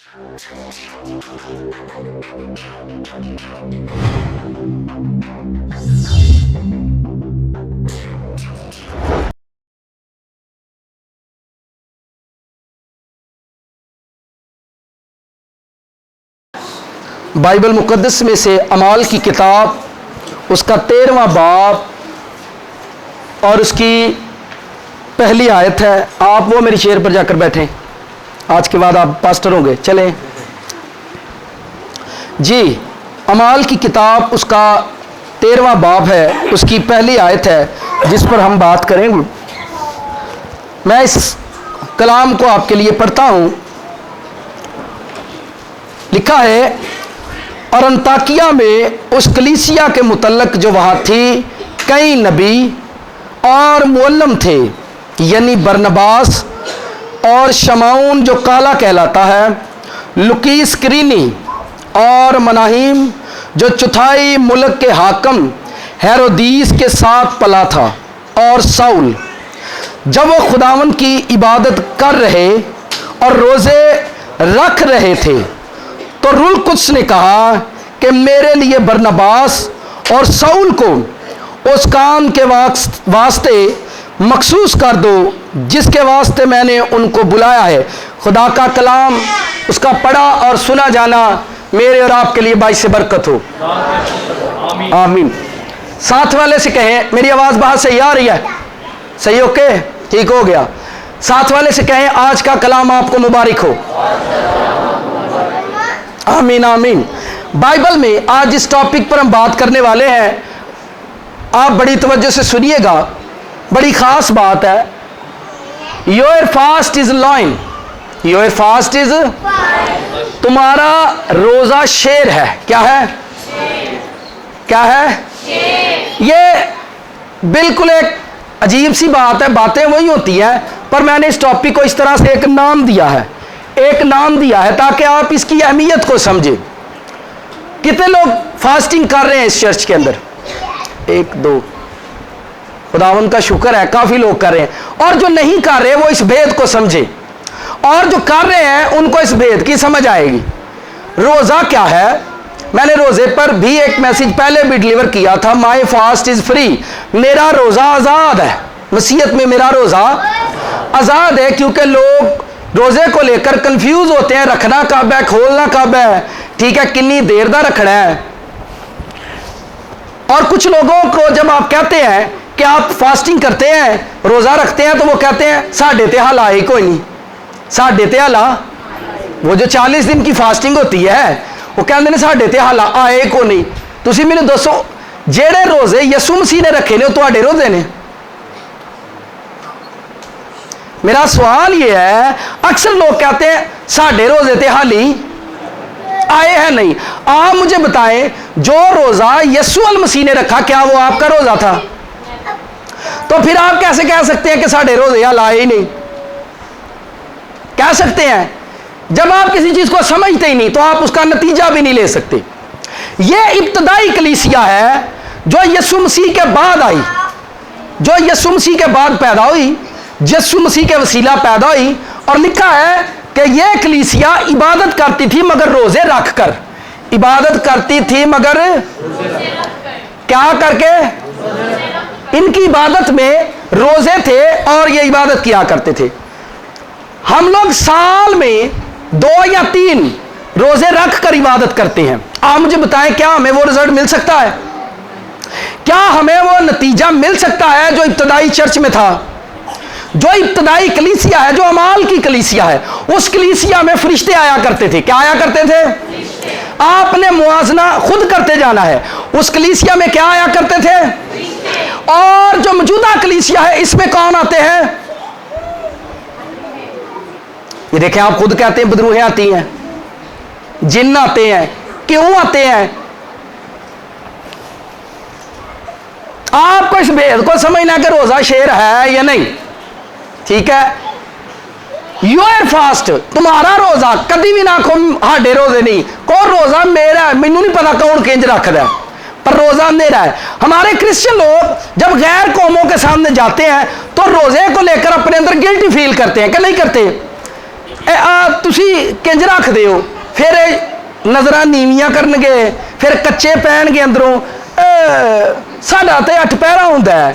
Bible मुक़द्दस में से अमाल की किताब, उसका 13वां बाब और उसकी पहली आयत है। आप वो मेरी चेयर पर जाकर बैठें, आज के बाद आप पास्टर होंगे। चलें जी। अमाल की किताब, उसका 13वां बाब है, उसकी पहली आयत है जिस पर हम बात करेंगे। मैं इस कलाम को आपके लिए पढ़ता हूँ। लिखा है, और अंताकिया में उस कलीसिया के मुतल्लक जो वहाँ थी, कई नबी और मुअल्लम थे, यानी बरनबास और शमाउन जो काला कहलाता है, लुकीस क्रीनी और मनाहीम जो चौथाई मुल्क के हाकम हेरोदीस के साथ पला था, और साउल। जब वो खुदावन की इबादत कर रहे और रोज़े रख रहे थे, तो रूह कुद्स ने कहा कि मेरे लिए बरनबास और साउल को उस काम के वास्ते मखसूस कर दो जिसके वास्ते मैंने उनको बुलाया है। खुदा का कलाम, उसका पढ़ा और सुना जाना मेरे और आपके लिए बाइस से बरकत हो। आमीन। साथ वाले से कहें, मेरी आवाज़ बाहर सही आ रही है? सही, ओके, ठीक हो गया। साथ वाले से कहें, आज का कलाम आपको मुबारक हो। आमीन आमीन। बाइबल में आज जिस टॉपिक पर हम बात करने वाले हैं, आप बड़ी तवज्जो से सुनिएगा, बड़ी खास बात है। Your fast is lion, your fast is, तुम्हारा रोजा शेर है। क्या है? क्या है? ये बिल्कुल एक अजीब सी बात है, बातें वही होती हैं, पर मैंने इस टॉपिक को इस तरह से एक नाम दिया है, ताकि आप इसकी अहमियत को समझें। कितने लोग फास्टिंग कर रहे हैं इस चर्च के अंदर? एक दो, खुदावंद का शुक्र है, काफ़ी लोग कर रहे हैं। और जो नहीं कर रहे वो इस भेद को समझे, और जो कर रहे हैं उनको इस भेद की समझ आएगी। रोज़ा क्या है? मैंने रोज़े पर भी एक मैसेज पहले भी डिलीवर किया था, माई फास्ट इज़ फ्री, मेरा रोज़ा आज़ाद है। मसीहत में मेरा रोज़ा आज़ाद है, क्योंकि लोग रोज़े को लेकर कंफ्यूज होते हैं, रखना कब है, खोलना कब है, ठीक है, कितनी देर दा रखना है। और कुछ लोगों को जब आप कहते हैं कि आप फास्टिंग करते हैं, रोज़ा रखते हैं, तो वो कहते हैं साढ़े ते हाल आए कोई नहीं, साढ़े ते हाला, वो जो 40 दिन की फास्टिंग होती है, वो कहते हैं साढ़े ते हाल आए को नहीं। तुसी मैंने दसो, जेड़े रोज़े यसू मसीह ने रखे ने वो तुहाडे रोज़े ने? मेरा सवाल ये है, अक्सर लोग कहते हैं साढ़े रोज़े ते हाली आए हैं नहीं। आप मुझे बताएं, जो रोज़ा यसू अल मसीह ने रखा, क्या वो आपका रोज़ा था? तो फिर आप कैसे कह सकते हैं कि साढ़े रोज़े हाल आए ही नहीं? कह सकते हैं, जब आप किसी चीज़ को समझते ही नहीं तो आप उसका नतीजा भी नहीं ले सकते। यह इब्तदाई कलीसिया है जो यसू मसीह के बाद आई, जो यसू मसीह के बाद पैदा हुई, यसू मसीह के वसीला पैदा हुई। और लिखा है कि यह कलीसिया इबादत करती थी मगर रोजे रख कर, इबादत करती थी मगर क्या करके? इनकी इबादत में रोजे थे और ये इबादत किया करते थे। हम लोग साल में 2 या 3 रोजे रख कर इबादत करते हैं। आप मुझे बताएं, क्या हमें वो रिजल्ट मिल सकता है? क्या हमें वो नतीजा मिल सकता है जो इब्तदाई चर्च में था, जो इब्तदाई कलीसिया है, जो अमाल की कलीसिया है? उस कलीसिया में फरिश्ते आया करते थे। क्या आया करते थे? आपने मुआजना खुद करते जाना है। उस कलीसिया में क्या आया करते थे? और जो मौजूदा कलीसिया है, इसमें कौन आते हैं? ये देखें, आप खुद कहते हैं बदरूहें आती हैं, जिन्न आते हैं। क्यों आते हैं? आपको इस भेद को समझना कि रोजा शेर है या नहीं, ठीक है? योर फास्ट, तुम्हारा रोजा कभी भी ना खो, हाडे रोजे नहीं, को रोजा मेरा है, मैनू नहीं पता कौन किंज रखदा है, पर रोजा मेरा है। हमारे क्रिश्चियन लोग जब गैर कौमों के सामने जाते हैं तो रोजे को लेकर अपने अंदर गिल्टी फील करते हैं कि नहीं करते? तुसी किंज रखदे हो, फिर नज़रां नीवियां करनगे, फिर कच्चे पैणगे अंदरों। साडा ते 8 पैरा हुंदा है,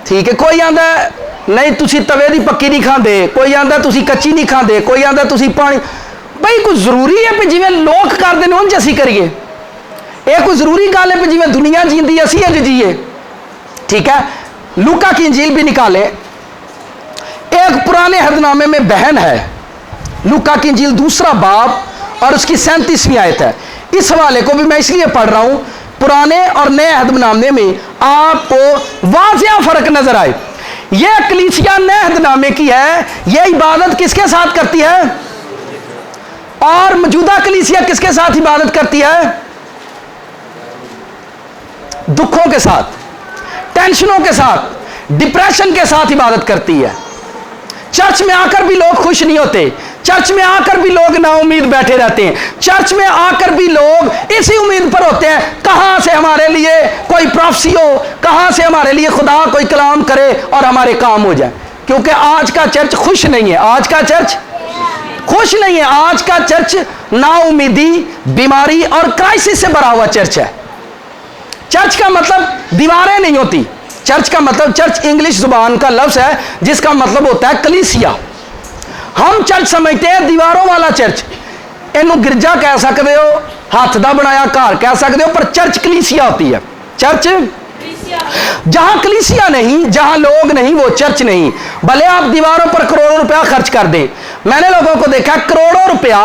ठीक है। कोई आंदा नहीं तुसी तवे दी पक्की नहीं खांदे, कोई आंदा तुसी कच्ची नहीं खांदे, कोई आंदा तुसी पानी। भाई कोई जरूरी है भी जिवें लोग करदे ने उंज असीं करिए? ये कोई जरूरी गल है भी जिवें दुनिया जींदी असीं अज जीए? ठीक है। लूका की इंजील भी निकाले। एक पुराने अहदनामे में बहन है, लूका की इंजील 2 बाब और उसकी 37वीं आयत है। इस हवाले को भी मैं इसलिए पढ़ रहा हूं, पुराने और नए अहदनामे में आपको वाज़िया फर्क नजर आए। यह कलीसिया नए अहदनामे की है, यह इबादत किसके साथ करती है? और मौजूदा कलीसिया किसके साथ इबादत करती है? दुखों के साथ, टेंशनों के साथ, डिप्रेशन के साथ इबादत करती है। चर्च में आकर भी लोग खुश नहीं होते, चर्च में आकर भी लोग नाउम्मीद बैठे रहते हैं, चर्च में आकर भी लोग इसी उम्मीद पर होते हैं कहां से हमारे लिए कोई प्रोफेसी हो, कहां से हमारे लिए खुदा कोई कलाम करे और हमारे काम हो जाए। क्योंकि आज का चर्च खुश नहीं है, आज का चर्च खुश नहीं है। आज का चर्च नाउम्मीदी, बीमारी और क्राइसिस से भरा हुआ चर्च है। चर्च का मतलब दीवारें नहीं होती, चर्च का मतलब, चर्च इंग्लिश जुबान का लफ्ज है जिसका मतलब होता है कलीसिया। हम चर्च समझते हैं दीवारों वाला चर्च, इनू गिरजा कह सकते हो, हाथ दा बनाया घर कह सकते हो, पर चर्च कलीसिया होती है। चर्च जहां कलीसिया नहीं, जहां लोग नहीं, वो चर्च नहीं। भले आप दीवारों पर करोड़ों रुपया खर्च कर दें, मैंने लोगों को देखा करोड़ों रुपया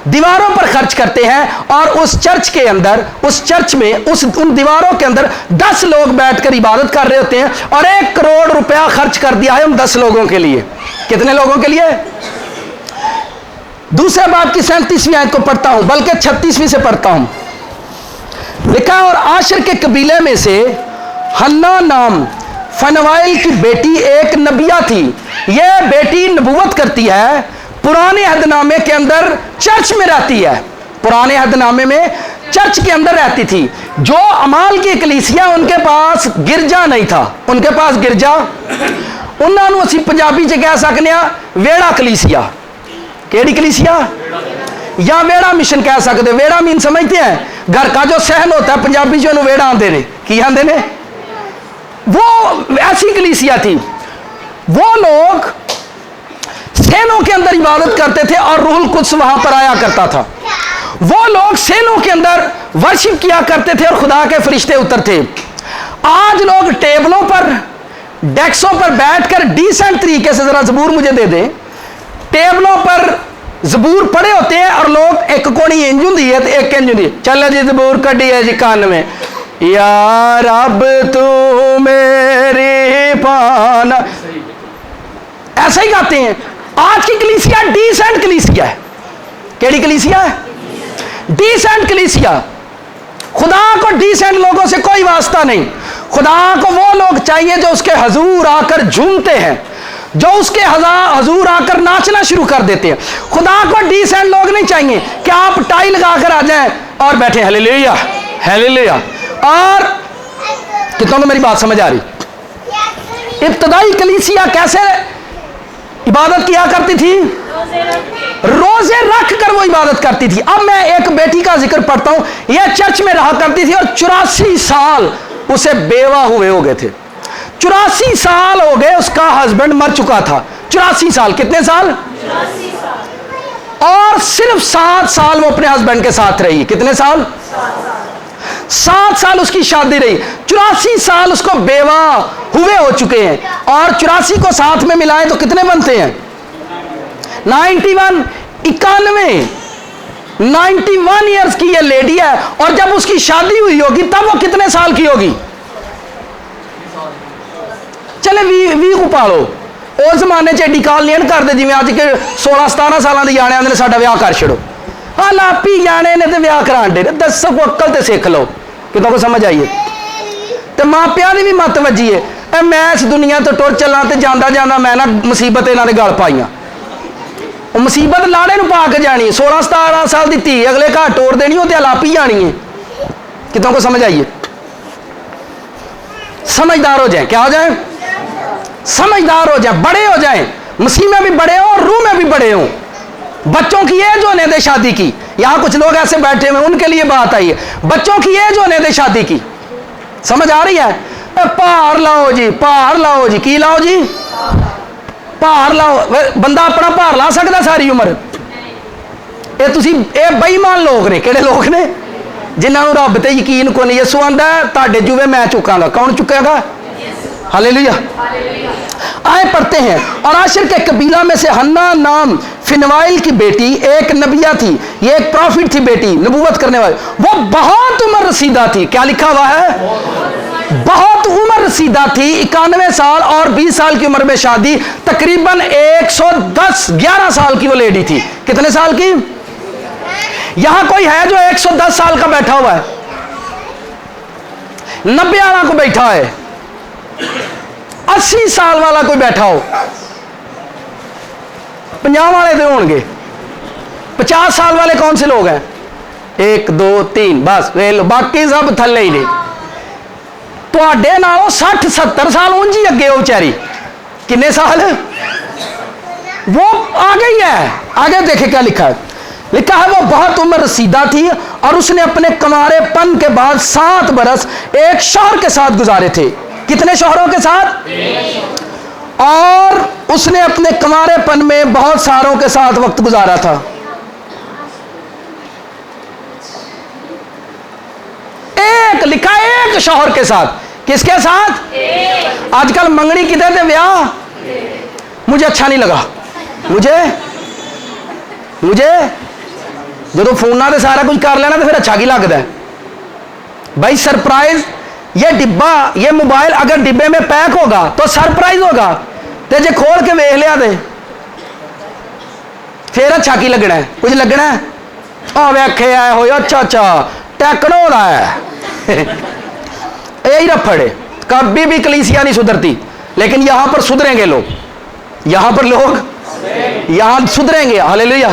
दीवारों पर खर्च करते हैं और उस चर्च के अंदर, उस चर्च में, उन दीवारों के अंदर 10 लोग बैठकर इबादत कर रहे होते हैं और 1 करोड़ रुपया खर्च कर दिया है उन 10 लोगों के लिए। कितने लोगों के लिए? दूसरे बाब की 37वीं आयत को पढ़ता हूं, बल्कि 36वीं से पढ़ता हूं। लिखा, और आशर के कबीले में से हन्ना नाम फनवाइल की बेटी एक नबिया थी। यह बेटी नबूवत करती है, पुराने अहदनामे के अंदर चर्च में रहती है, पुराने अहदनामे में चर्च के अंदर रहती थी। जो अमाल की कलीसिया, उनके पास गिरजा नहीं था, उनके पास गिरजा, उन्होंने असीं पंजाबी च कह सकते हैं वेड़ा कलीसिया। केड़ी कलीसिया? या वेड़ा मिशन कह सकते। वेड़ा मीन समझते हैं? घर का जो सहन होता है, पंजाबी जो वेड़ा आंदे ने, की आंदे ने? वो ऐसी कलीसिया थी। वो लोग सेनों के अंदर इबादत करते थे और रूहुल कुद्स वहां पर आया करता था। वो लोग सेनों के अंदर वर्शिप किया करते थे और खुदा के फरिश्ते उतरते। आज लोग टेबलों पर, डेस्कों पर बैठकर डिसेंट तरीके से, जरा ज़बूर मुझे दे दे, टेबलों पर ज़बूर पड़े होते हैं और लोग एक कोनी इंज हुंदी है तो एक इंज हुंदी है, चल जी ज़बूर कड्डी है जी कान में, या रब तू मेरी पाना, ऐसा ही गाते हैं। आज की कलीसिया डिसेंट कलीसिया है। केड़ी कलीसिया है? डिसेंट कलीसिया। खुदा को डिसेंट लोगों से कोई वास्ता नहीं। खुदा को वो लोग चाहिए जो उसके हजूर आकर झूमते हैं, जो उसके हजूर आकर नाचना शुरू कर देते हैं। खुदा को डिसेंट लोग नहीं चाहिए कि आप टाई लगाकर आ जाएं और बैठे हालेलुया हालेलुया। और कितनों को मेरी बात समझ आ रही? इब्तदाई कलीसिया कैसे इबादत किया करती थी? रोजे रख कर वो इबादत करती थी। अब मैं एक बेटी का जिक्र पढ़ता हूं, यह चर्च में रहा करती थी और 84 साल उसे बेवा हुए हो गए थे। 84 साल हो गए, उसका हस्बैंड मर चुका था। 84 साल, कितने साल? 84 साल। और सिर्फ 7 साल वो अपने हस्बैंड के साथ रही। कितने साल? 7 साल उसकी शादी रही। 84 साल उसको बेवा हुए हो चुके हैं और 84 को साथ में मिलाएं तो कितने बनते हैं? 91, 91 ईयर्स की ये लेडी है। और जब उसकी शादी हुई होगी तब वो कितने साल की होगी? चले 20 को पालो। उस जमाने च एडी काल नहीं करते जिवें अज के 16-17 साल के जाने आते साडा विआह कर छड़ो। हाँ, लापी जाने ने तो विआह करा दे। दसो को अक्ल तो सीख लो, कितों को समझ आइए। तो मापिया की भी मत वजी है। मैं इस दुनिया तो टुर चला तो जाता जाता मैं ना मुसीबत इन्हों ने गल पाई। मुसीबत लाड़े नूं पा के जानी है। 16-17 साल की धी अगले घर टोर देनी, वो तो लापी जानी है। कितों को समझ आइए? समझदार हो जाए। क्या हो जाए? समझदार हो जाए, बड़े हो जाए। मसीह में भी बड़े हो और रूह में भी बड़े हो। बच्चों की एज होने दे शादी की। यहां कुछ लोग ऐसे बैठे हुए, उनके लिए बात आई है, बच्चों की एज होने दे शादी की। समझ आ रही है? भार लाओ जी, भार लाओ जी, की लाओ जी, भार लाओ। बंदा अपना भार ला सकता सारी उम्र? ये बेईमान लोग ने। किहड़े लोग ने? जिन्होंने रब ते यकीन को नहीं। यसू आंदा ताड़े जुए मैं चुकांगा। कौन चुकेगा? हालेलुया। आए पढ़ते हैं। और आशिर के कबीला में से हन्ना नाम फिनवाइल की बेटी एक नबिया थी। ये एक प्रॉफिट थी बेटी, नबूवत करने वाली। वो बहुत उम्र रसीदा थी। क्या लिखा हुआ है? बहुत उम्र रसीदा थी। 91 साल और 20 साल की उम्र में शादी। तकरीबन 11 साल की वो लेडी थी। कितने साल की? यहां कोई है जो 110 साल का बैठा हुआ है? 90 वाला को बैठा है? 80 साल वाला कोई बैठा हो? 50 वाले तो होंगे। 50 साल वाले कौन से लोग हैं? 1 2 3 बस वे लो, बाकी सब थले ही ने। तुहाडे नालों 60-70 साल उंज ही अगे हो बेचारी। कितने साल? वो आगे ही है। आगे देखे क्या लिखा है। लिखा है वो बहुत उम्र रसीदा थी और उसने अपने कमारेपन के बाद 7 बरस एक शौहर के साथ गुजारे थे। कितने शौहरों के साथ? और उसने अपने कमारेपन में बहुत सारों के साथ वक्त गुजारा था। एक लिखा, एक शौहर के साथ। किसके साथ? आजकल मंगनी कितने थे ब्याह? मुझे अच्छा नहीं लगा। मुझे जो फोना से सारा कुछ कर लेना तो फिर अच्छा की लगता है भाई। सरप्राइज, ये डिब्बा, ये मोबाइल अगर डिब्बे में पैक होगा तो सरप्राइज होगा, तो जे खोल के वेख लिया दे फिर अच्छा की लगना है? कुछ लगना है? वेखे आए हो, अच्छा टैकनो रहा है। यही रफड़ है। कभी भी कलीसिया नहीं सुधरती, लेकिन यहां पर सुधरेंगे लोग। यहां पर लोग यहां सुधरेंगे। हालेलुया।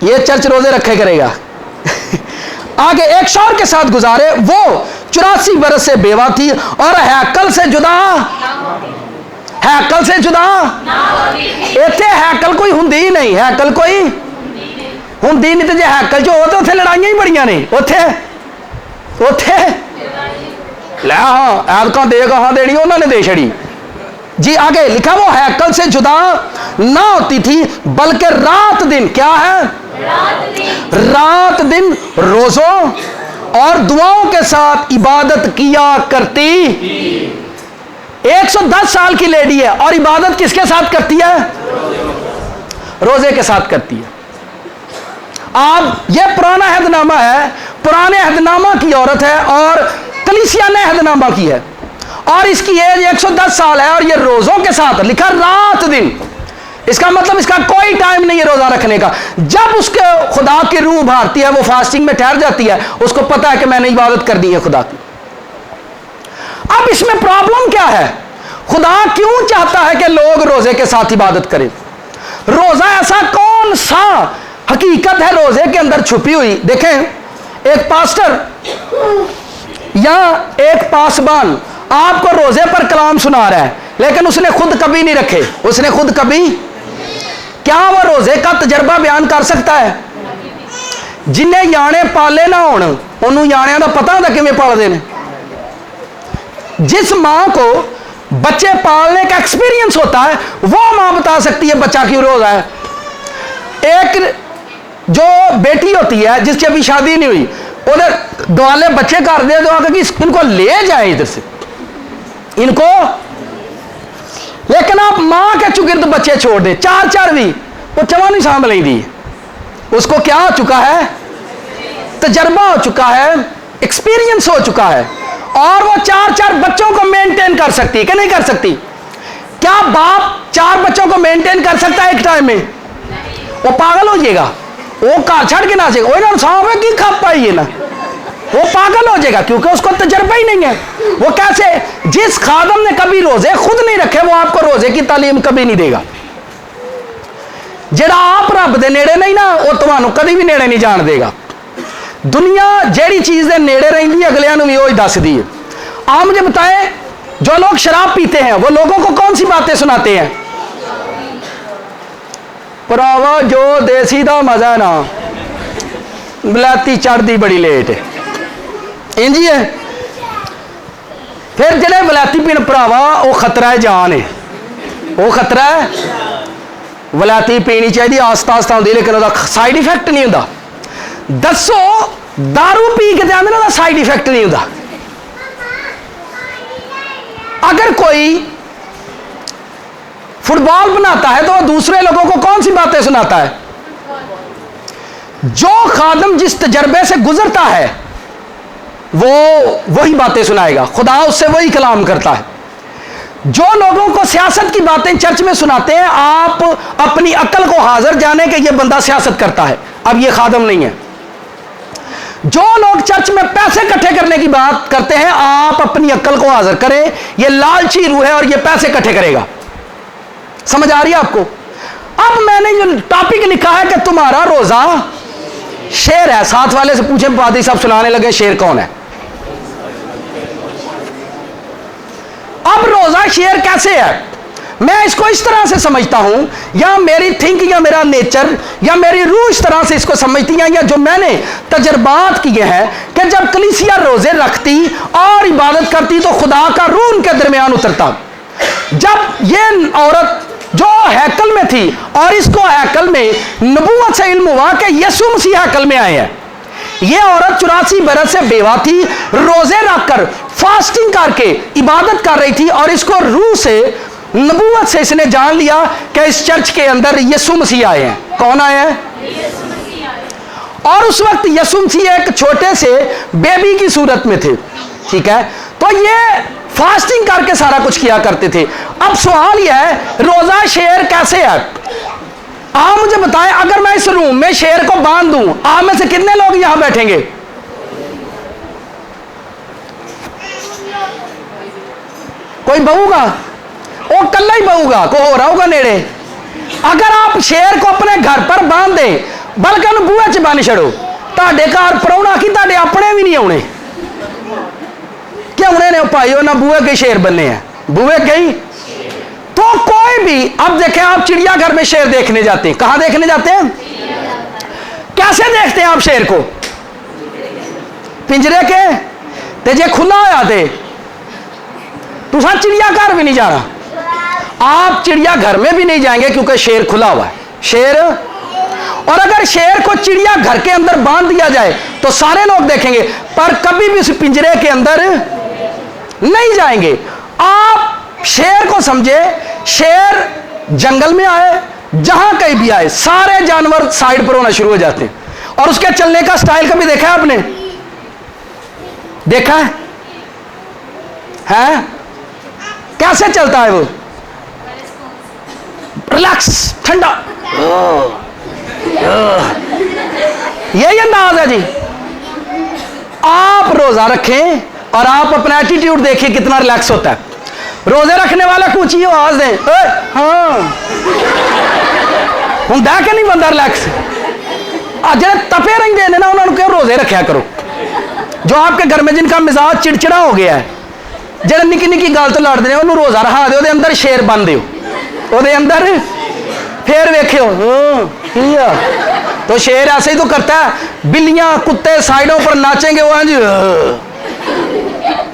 ये चर्च रोजे रखे करेगा। आगे एक शौहर के साथ गुजारे। वो 84 बरस से बेवा थी और हैकल से जुदा इत्थे हैकल कोई हुंदी ही नहीं। हैकल कोई हुंदी नहीं, तो जे हैकल जो हो तो उत्थे लड़ाइयां ही बड़ियां ने। उत्थे लै हाँ ऐदका दे कहां देनी, उन्होंने दे छड़ी जी। आगे लिखा वो हैकल से जुदा ना होती थी, बल्कि रात दिन, क्या है? रात दिन रोजों और दुआओं के साथ इबादत किया करती। 110 साल की लेडी है और इबादत किसके साथ करती है? रोजे के साथ करती है। आप ये पुराना अहदनामा है, पुराने अहदनामा की औरत है और कलीसिया ने अहदनामा की है और इसकी एज 110 साल है और ये रोजों के साथ लिखा रात दिन। इसका मतलब इसका कोई टाइम नहीं है रोजा रखने का। जब उसके खुदा की रूह भारती है, वो फास्टिंग में ठहर जाती है, उसको पता है कि मैंने इबादत कर दी है खुदा की। अब इसमें प्रॉब्लम क्या है? खुदा क्यों चाहता है कि लोग रोजे के साथ इबादत करें? रोजा ऐसा कौन सा हकीकत है रोजे के अंदर छुपी हुई? देखें, एक पास्टर या एक पासबान आपको रोजे पर कलाम सुना रहा है, लेकिन उसने खुद कभी नहीं रखे। उसने खुद कभी, क्या वो रोजे का तजर्बा बयान कर सकता है? जिन्हें याने पाले ना होन उन्होंने यानिया का पता होता किवें पालदे ने। जिस मां को बच्चे पालने का एक्सपीरियंस होता है वो मां बता सकती है बच्चा क्यों रोजा है। एक जो बेटी होती है जिसकी अभी शादी नहीं हुई, उधर दुआले बच्चे कर दे दुआ कि इनको ले जाए इधर से इनको, लेकिन आप मां के चुगिर्द बच्चे छोड़ दे 4 भी, वो चवा नहीं सांभ लेंदी। उसको क्या हो चुका है? तजर्बा हो चुका है, एक्सपीरियंस हो चुका है और वो 4 बच्चों को मेंटेन कर सकती है कि नहीं कर सकती? क्या बाप 4 बच्चों को मेंटेन कर सकता है एक टाइम में? वो पागल हो जाएगा, वो घर छड़ के नाचेगा, वो ना सांभ है कि खा पाई है ना, वो पागल हो जाएगा क्योंकि उसको तजर्बा ही नहीं है। वो कैसे? जिस खादम ने कभी रोजे खुद नहीं रखे वो आपको रोजे की तालीम कभी नहीं देगा। जेड़ा आप रब दे नेड़े नहीं ना वो तुहानू कभी भी नेड़े नहीं जान देगा। दुनिया जेड़ी चीज दे नेड़े रहिंदी अगलियां नू भी वही दसदी है। आप मुझे बताएं, जो लोग शराब पीते हैं वो लोगों को कौन सी बातें सुनाते हैं? भरावा जो देसी दा मजा ना बलैती चढ़ती बड़ी लेट है, इंज ही है। फिर जेडे वलैती पीण भरावा वो खतरा है, जान है, वो खतरा है। वलैती पीनी चाहिए आस्ता आस्ता होंगी, लेकिन उसका साइड इफेक्ट नहीं होता। दसो दारू पी के जाते ना साइड इफेक्ट नहीं होता। अगर कोई फुटबॉल बनाता है तो वह दूसरे लोगों को कौन सी बातें सुनाता है? जो खादम जिस तजर्बे से गुजरता है वो वही बातें सुनाएगा, खुदा उससे वही कलाम करता है। जो लोगों को सियासत की बातें चर्च में सुनाते हैं, आप अपनी अक्ल को हाजिर जाने कि यह बंदा सियासत करता है, अब यह खादम नहीं है। जो लोग चर्च में पैसे इकट्ठे करने की बात करते हैं, आप अपनी अक्ल को हाजिर करें, यह लालची रूह है और यह पैसे इकट्ठे करेगा। समझ आ रही है आपको? अब मैंने जो टॉपिक लिखा है कि तुम्हारा रोजा शेर है, साथ वाले से पूछे, पादी साहब सुनाने लगे शेर कौन है। अब रोजा शेर कैसे है? मैं इसको इस तरह से समझता हूं, या मेरी थिंक या मेरा नेचर या मेरी रूह इस तरह से इसको समझती है, या जो मैंने तजर्बात किए हैं कि जब कलीसिया रोजे रखती और इबादत करती तो खुदा का रूह उनके दरमियान उतरता। जब ये औरत जो हैकल में थी और इसको हैकल में नबूवत से इल्म हुआ कि यीशु मसीह हैकल में आए हैं, ये औरत 84 बरस से बेवा थी, रोजे रखकर फास्टिंग करके इबादत कर रही थी, और इसको रूह से नबूवत से इसने जान लिया कि इस चर्च के अंदर यीशु मसीह आए हैं। कौन आए हैं? और उस वक्त यीशु मसीह एक छोटे से बेबी की सूरत में थे, ठीक है। तो ये फास्टिंग करके सारा कुछ किया करते थे। अब सवाल यह है, रोजा शेर कैसे है? आप मुझे बताएं, अगर मैं इस रूम में शेर को बांध दूं, आप में से कितने लोग यहां बैठेंगे? कोई बहूगा? वो कल्ला ही बहूगा, को हो रहा होगा नेड़े। अगर आप शेर को अपने घर पर बांध दें, बल्कि बूहे च बन छड़ो, ताडे घर परौना की ताडे अपने भी नहीं आने, क्या उन्हें ने भाई ना बूहे के शेर बनने हैं, बूहे के। तो कोई भी, अब देखें, आप चिड़ियाघर में शेर देखने जाते हैं, कहां देखने जाते हैं? कैसे देखते हैं आप शेर को? पिंजरे के ते जे खुला होया ते तुसा चिड़ियाघर भी नहीं जाना, आप चिड़ियाघर में भी नहीं जाएंगे क्योंकि शेर खुला हुआ है। शेर, और अगर शेर को चिड़ियाघर के अंदर बांध दिया जाए तो सारे लोग देखेंगे, पर कभी भी उस पिंजरे के अंदर नहीं जाएंगे। आप शेर को समझे, शेर जंगल में आए, जहां कहीं भी आए, सारे जानवर साइड पर होना शुरू हो जाते हैं। और उसके चलने का स्टाइल कभी देखा है आपने? देखा है? कैसे चलता है वो? रिलैक्स, ठंडा, यही अंदाज है जी। आप रोजा रखें और आप अपना एटीट्यूड देखिए कितना रिलैक्स होता है। रोजे रखने वाला कुछ ही आवाज दें, हाँ हुंदा कि नहीं बंदा रिलैक्स। जो तपे रहते हैं ना, उन्होंने क्यों रोजे रखा करो। जो आपके घर में जिनका मिजाज चिड़चिड़ा हो गया है, जो निकी निकी गल तो लड़ते हैं, उन्होंने रोजा रखा दो, अंदर शेर बन दो, अंदर फिर वेख्यो तो शेर ऐसे ही तो करता है। बिल्लियां कुत्ते साइडों पर नाचेंगे, वो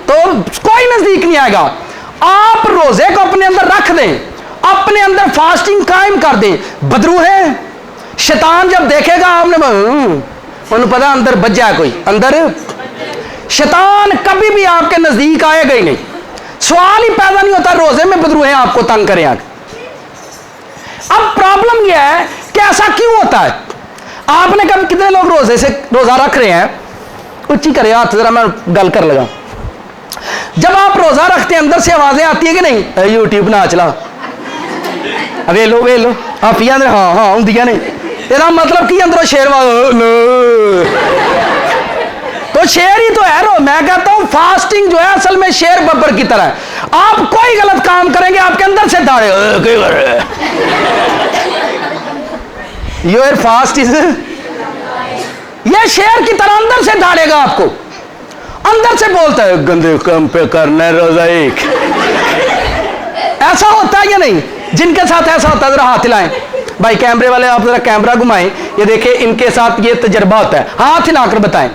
तो कोई नजदीक नहीं आएगा। आप रोजे को अपने अंदर रख दें, अपने अंदर फास्टिंग कायम कर दें। बदरू है, शैतान जब देखेगा आपने उन्हें पता अंदर बच जाए कोई, अंदर शैतान कभी भी आपके नजदीक आएगा ही नहीं। सवाल ही पैदा नहीं होता रोजे में बदरूहे आपको तंग करें आगे। अब प्रॉब्लम यह है कि ऐसा क्यों होता है? आपने कभी, कितने लोग रोजे से रोजा रख रहे हैं? उच्ची करे हाथ, जरा मैं गल कर लगा। जब आप रोजा रखते हैं, अंदर से आवाजें आती है कि नहीं? यूट्यूब ना चला, वे लो आप ही हाँ हाँ होंदियां ने, ਇਹਦਾ मतलब कि अंदरों शेर तो शेर ही तो है रो। मैं कहता हूं फास्टिंग जो है असल में शेर बब्बर की तरह है। आप कोई गलत काम करेंगे, आपके अंदर से दाड़े, योर फास्ट इज, ये शेर की तरह अंदर से दाड़ेगा आपको, अंदर से बोलता है गंदे काम पे करना रोजा एक। ऐसा होता है या नहीं? जिनके साथ ऐसा होता है जरा हाथ हिलाएं। भाई कैमरे वाले आप जरा कैमरा घुमाएं, ये देखें इनके साथ ये तजर्बा होता है, हाथ हिलाकर बताएं।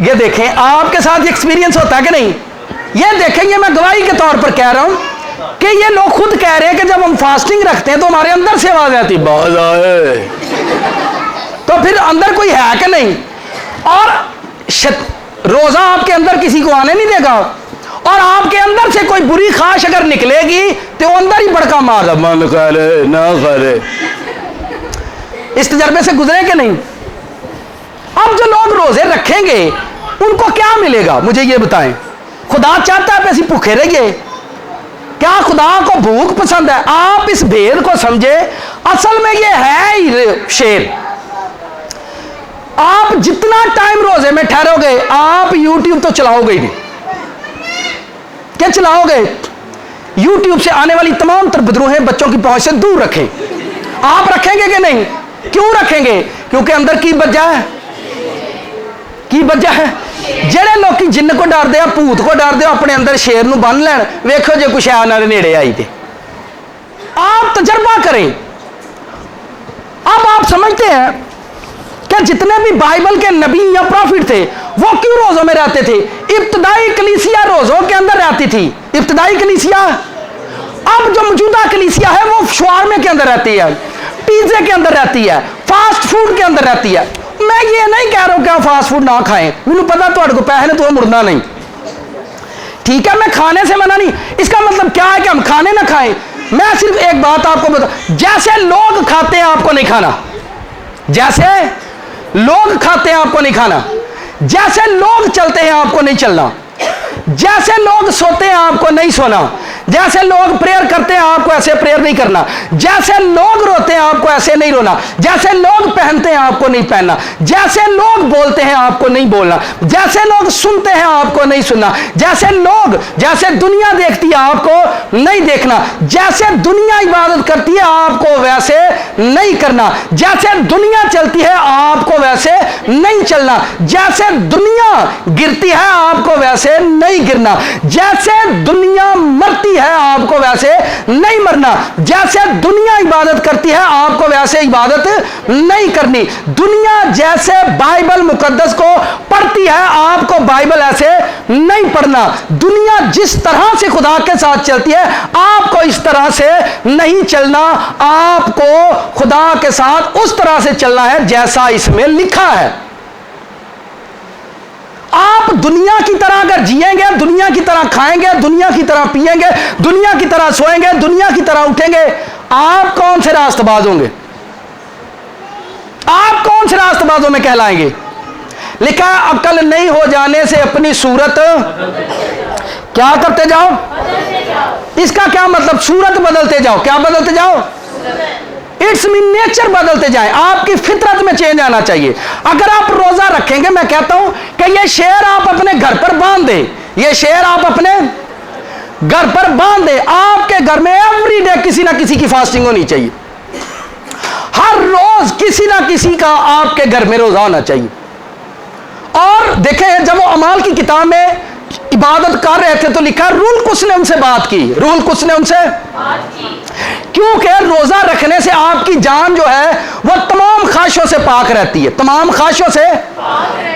ये देखें आपके साथ एक्सपीरियंस होता है कि नहीं? ये देखेंगे, मैं गवाही के तौर पर कह रहा हूं कि ये लोग खुद कह रहे हैं कि जब हम फास्टिंग रखते हैं तो हमारे अंदर से आवाज आती बहुत आए, तो फिर अंदर कोई है कि नहीं? और रोजा आपके अंदर किसी को आने नहीं देगा, और आपके अंदर से कोई बुरी ख्वाहिश अगर निकलेगी तो वो अंदर ही बड़का मार मन करे ना करे। इस तजर्बे से गुजरे कि नहीं? अब जो लोग रोजे रखेंगे उनको क्या मिलेगा मुझे ये बताएं। खुदा चाहता है ऐसी भूखे रहिए? क्या खुदा को भूख पसंद है? आप इस भेद को समझे, असल में ये है ही शेर। आप जितना टाइम रोजे में ठहरोगे आप यूट्यूब तो चलाओगे ही नहीं। क्या चलाओगे? यूट्यूब से आने वाली तमाम तरबदरूहें बच्चों की पहुंच से दूर रखें। आप रखेंगे कि नहीं? क्यों रखेंगे? क्योंकि अंदर की वजह है, की वजह है। जेड़े लोग जिन्न को डरते हैं, भूत को डरते हो, अपने अंदर शेर नूं बन लैन, वेखो जो कुछ है उन्होंने नेड़े आई थे। आप तजर्बा करें। अब आप समझते हैं कि जितने भी बाइबल के नबी या प्रॉफिट थे वो क्यों रोजों में रहते थे? इब्तदाई कलीसिया रोजों के अंदर रहती थी। इब्तदाई कलीसिया, अब जो मौजूदा कलीसिया है वो शवारमे के अंदर रहती है, पिज्जे के अंदर रहती है, फास्ट फूड के अंदर रहती है। मैं ये नहीं कह रहा हूं कि आप फास्ट फूड ना खाएं, मुझे पता तो पैसे ने तो मुड़ना नहीं, ठीक है, मैं खाने से मना नहीं। इसका मतलब क्या है कि हम खाने ना खाएं? मैं सिर्फ एक बात आपको बता, जैसे लोग खाते हैं आपको नहीं खाना, जैसे लोग खाते हैं आपको नहीं खाना, जैसे लोग चलते हैं आपको नहीं चलना, जैसे लोग सोते हैं आपको नहीं सोना, जैसे लोग प्रेयर करते हैं आपको ऐसे प्रेयर नहीं करना, जैसे लोग रोते हैं आपको ऐसे नहीं रोना, जैसे लोग पहनते हैं आपको नहीं पहनना, जैसे लोग बोलते हैं आपको नहीं बोलना, जैसे लोग सुनते हैं आपको नहीं सुनना, जैसे दुनिया देखती है आपको नहीं देखना, जैसे दुनिया इबादत करती है आपको वैसे नहीं करना, जैसे दुनिया चलती है आपको वैसे नहीं चलना, जैसे दुनिया गिरती है आपको वैसे नहीं गिरना, जैसे दुनिया मरती है आपको वैसे नहीं मरना, जैसे दुनिया इबादत करती है आपको वैसे इबादत नहीं करनी, दुनिया जैसे बाइबल मुकद्दस को पढ़ती है आपको बाइबल ऐसे नहीं पढ़ना, दुनिया जिस तरह से खुदा के साथ चलती है आपको इस तरह से नहीं चलना, आपको खुदा के साथ उस तरह से चलना है जैसा इसमें लिखा है। आप दुनिया की तरह अगर जिएंगे, दुनिया की तरह खाएंगे, दुनिया की तरह पिएंगे, दुनिया की तरह सोएंगे, दुनिया की तरह उठेंगे, आप कौन से रास्तबाज होंगे? आप कौन से रास्तबाजों में कहलाएंगे? लिखा है अकल नहीं हो जाने से अपनी सूरत क्या करते जाओ? इसका क्या मतलब? सूरत बदलते जाओ। क्या बदलते जाओ? इट्स मीन नेचर बदलते जाए, आपकी फितरत में चेंज आना चाहिए। अगर आप रोजा रखेंगे, मैं कहता हूं कि ये शेर आप अपने घर पर बांध दे, ये शेर आप अपने घर पर बांध दे। आपके घर में एवरीडे किसी ना किसी की फास्टिंग होनी चाहिए, हर रोज किसी ना किसी का आपके घर में रोजा होना चाहिए। और देखें जब वो अमाल की किताब में इबादत कर रहे थे तो लिखा रूल कुछ ने उनसे बात की, रूल कुछ ने उनसे बात की, क्योंकि रोजा रखने से आपकी जान जो है वो तमाम ख्वाहिशों से पाक रहती है, तमाम ख्वाहिशों से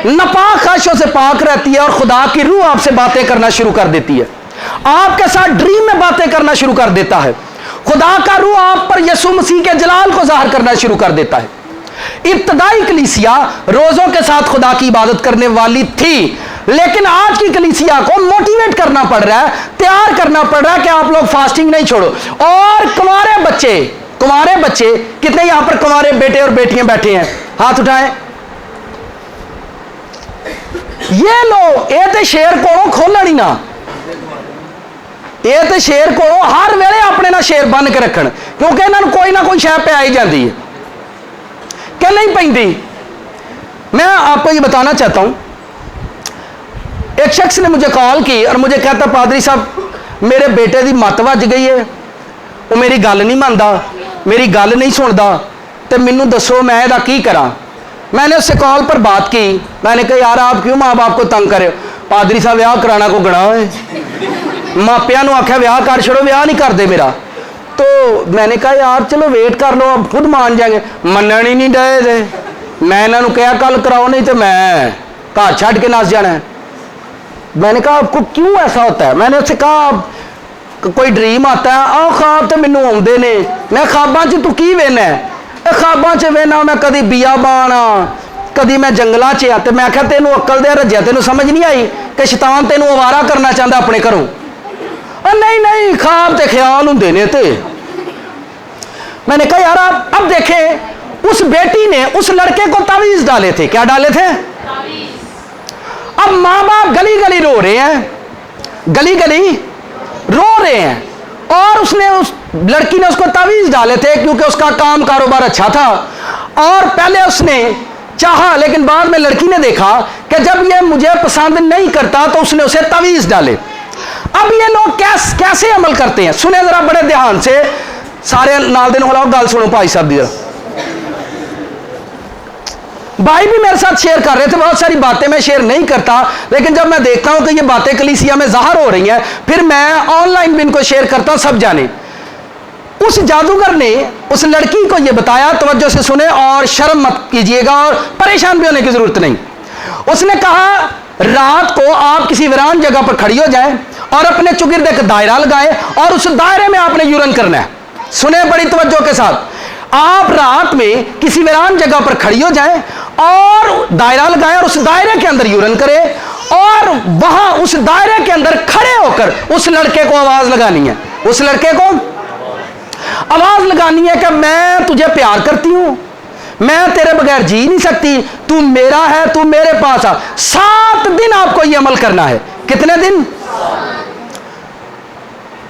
नापाक ख्वाहिशों से पाक रहती है, और खुदा की रूह आपसे बातें करना शुरू कर देती है, आपके साथ ड्रीम में बातें करना शुरू कर देता है, खुदा का रूह आप पर यीशु मसीह के जलाल को जाहिर करना शुरू कर देता है। इब्तदाई कलीसिया रोजों के साथ खुदा की इबादत करने वाली थी, लेकिन आज की कलीसिया को मोटिवेट करना पड़ रहा है, तैयार करना पड़ रहा है कि आप लोग फास्टिंग नहीं छोड़ो। और कुंवारे बच्चे कितने यहां पर कुंवारे बेटे और बेटियां बैठे हैं? हाथ उठाएं। ये लो ये तो शेर को खोलना नहीं ना, ये तो शेर को हर वेले अपने ना शेर बन के रखन, क्योंकि इन्होंने कोई ना कोई शय पे आई जाती है क्या नहीं पैंदी। मैं आपको ये बताना चाहता हूं, एक शख्स ने मुझे कॉल की और मुझे कहता पादरी साहब मेरे बेटे की मत वज गई है, वो मेरी गल नहीं मानता, मेरी गल नहीं सुनता, तो मैनू दसो मैं इसदा की करा। मैंने उससे कॉल पर बात की, मैंने कहा यार आप क्यों माँ बाप को तंग करे? पादरी साहब विआह कराना को गणा है, मापिया आख्या विआह कर छोड़ो, विआह नहीं करते मेरा। तो मैंने कहा यार चलो वेट कर लो, अब खुद मान जाएंगे। मनन ही नहीं डे थे। मैं इन्होंने कहा कल कराओ, नहीं तो मैं घर छड़ के नस जाना है। मैंने कहा आपको क्यों ऐसा होता है? मैंने उससे कहा कोई ड्रीम आता है, आओ ख्वाब तो मैनू आते ने, मैं ख्वाबा च तू की वेना है? ख्वाबा च वेना मैं कभी बियाबान कभी मैं जंगलों च आ। तो मैं आख्या तेनों अक्ल दे रज्या तेनों समझ नहीं आई कि शैतान तेनों अवारा करना चाहता अपने घरों? नहीं नहीं ख्वाब ते ख्याल होंदे ने। ते मैंने कहा यार आप अब देखें, उस बेटी ने उस लड़के को तावीज डाले थे। क्या डाले थे? अब माँ बाप गली गली रो रहे हैं, गली गली रो रहे हैं, और उसने उस लड़की ने उसको तावीज डाले थे क्योंकि उसका काम कारोबार अच्छा था। और पहले उसने चाहा, लेकिन बाद में लड़की ने देखा कि जब ये मुझे पसंद नहीं करता तो उसने उसे तावीज डाले। अब ये लोग कैसे अमल करते हैं, सुने जरा बड़े ध्यान से, सारे नाल दिन हो गल सुनो भाई साहब दी। भाई भी मेरे साथ शेयर कर रहे थे, बहुत सारी बातें मैं शेयर नहीं करता, लेकिन जब मैं देखता हूं कि ये बातें कलीसिया में ज़ाहिर हो रही हैं, फिर मैं ऑनलाइन भी इनको शेयर करता हूं, सब जाने। उस जादूगर ने उस लड़की को यह बताया, तवज्जो से सुने और शर्म मत कीजिएगा और परेशान भी होने की जरूरत नहीं। उसने कहा रात को आप किसी वीरान जगह पर खड़ी हो जाएं और अपने चुगिर्द एक दायरा लगाएं और उस दायरे में आपने यूरन करना है। सुने बड़ी तवज्जो के साथ, आप रात में किसी वीरान जगह पर खड़ी हो जाएं और दायरा लगाएं और उस दायरे के अंदर यूरन करें, और वहां उस दायरे के अंदर खड़े होकर उस लड़के को आवाज लगानी है। उस लड़के को आवाज लगानी है कि मैं तुझे प्यार करती हूं, मैं तेरे बगैर जी नहीं सकती, तू मेरा है, तू मेरे पास आ। 7 दिन आपको यह अमल करना है। कितने दिन?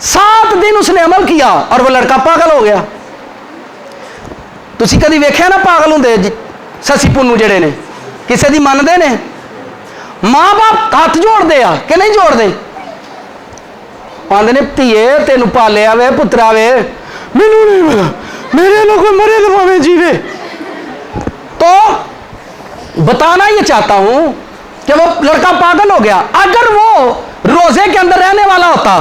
7 दिन उसने अमल किया और वो लड़का पागल हो गया। तुसी कदी वेख्या ना पागल होंदे ससी पुन्नू जेड़े ने, किसी दी मनदे ने? मां बाप हाथ जोड़ते आ कि नहीं जोड़ते? आंदे ने धीए तेनू पालिया वे पुत्रा वे, मैनू नहीं पता, मेरे लोग मरे तो भावे जीवे। तो बताना ये चाहता हूं कि वो लड़का पागल हो गया। अगर वो रोजे के अंदर रहने वाला होता,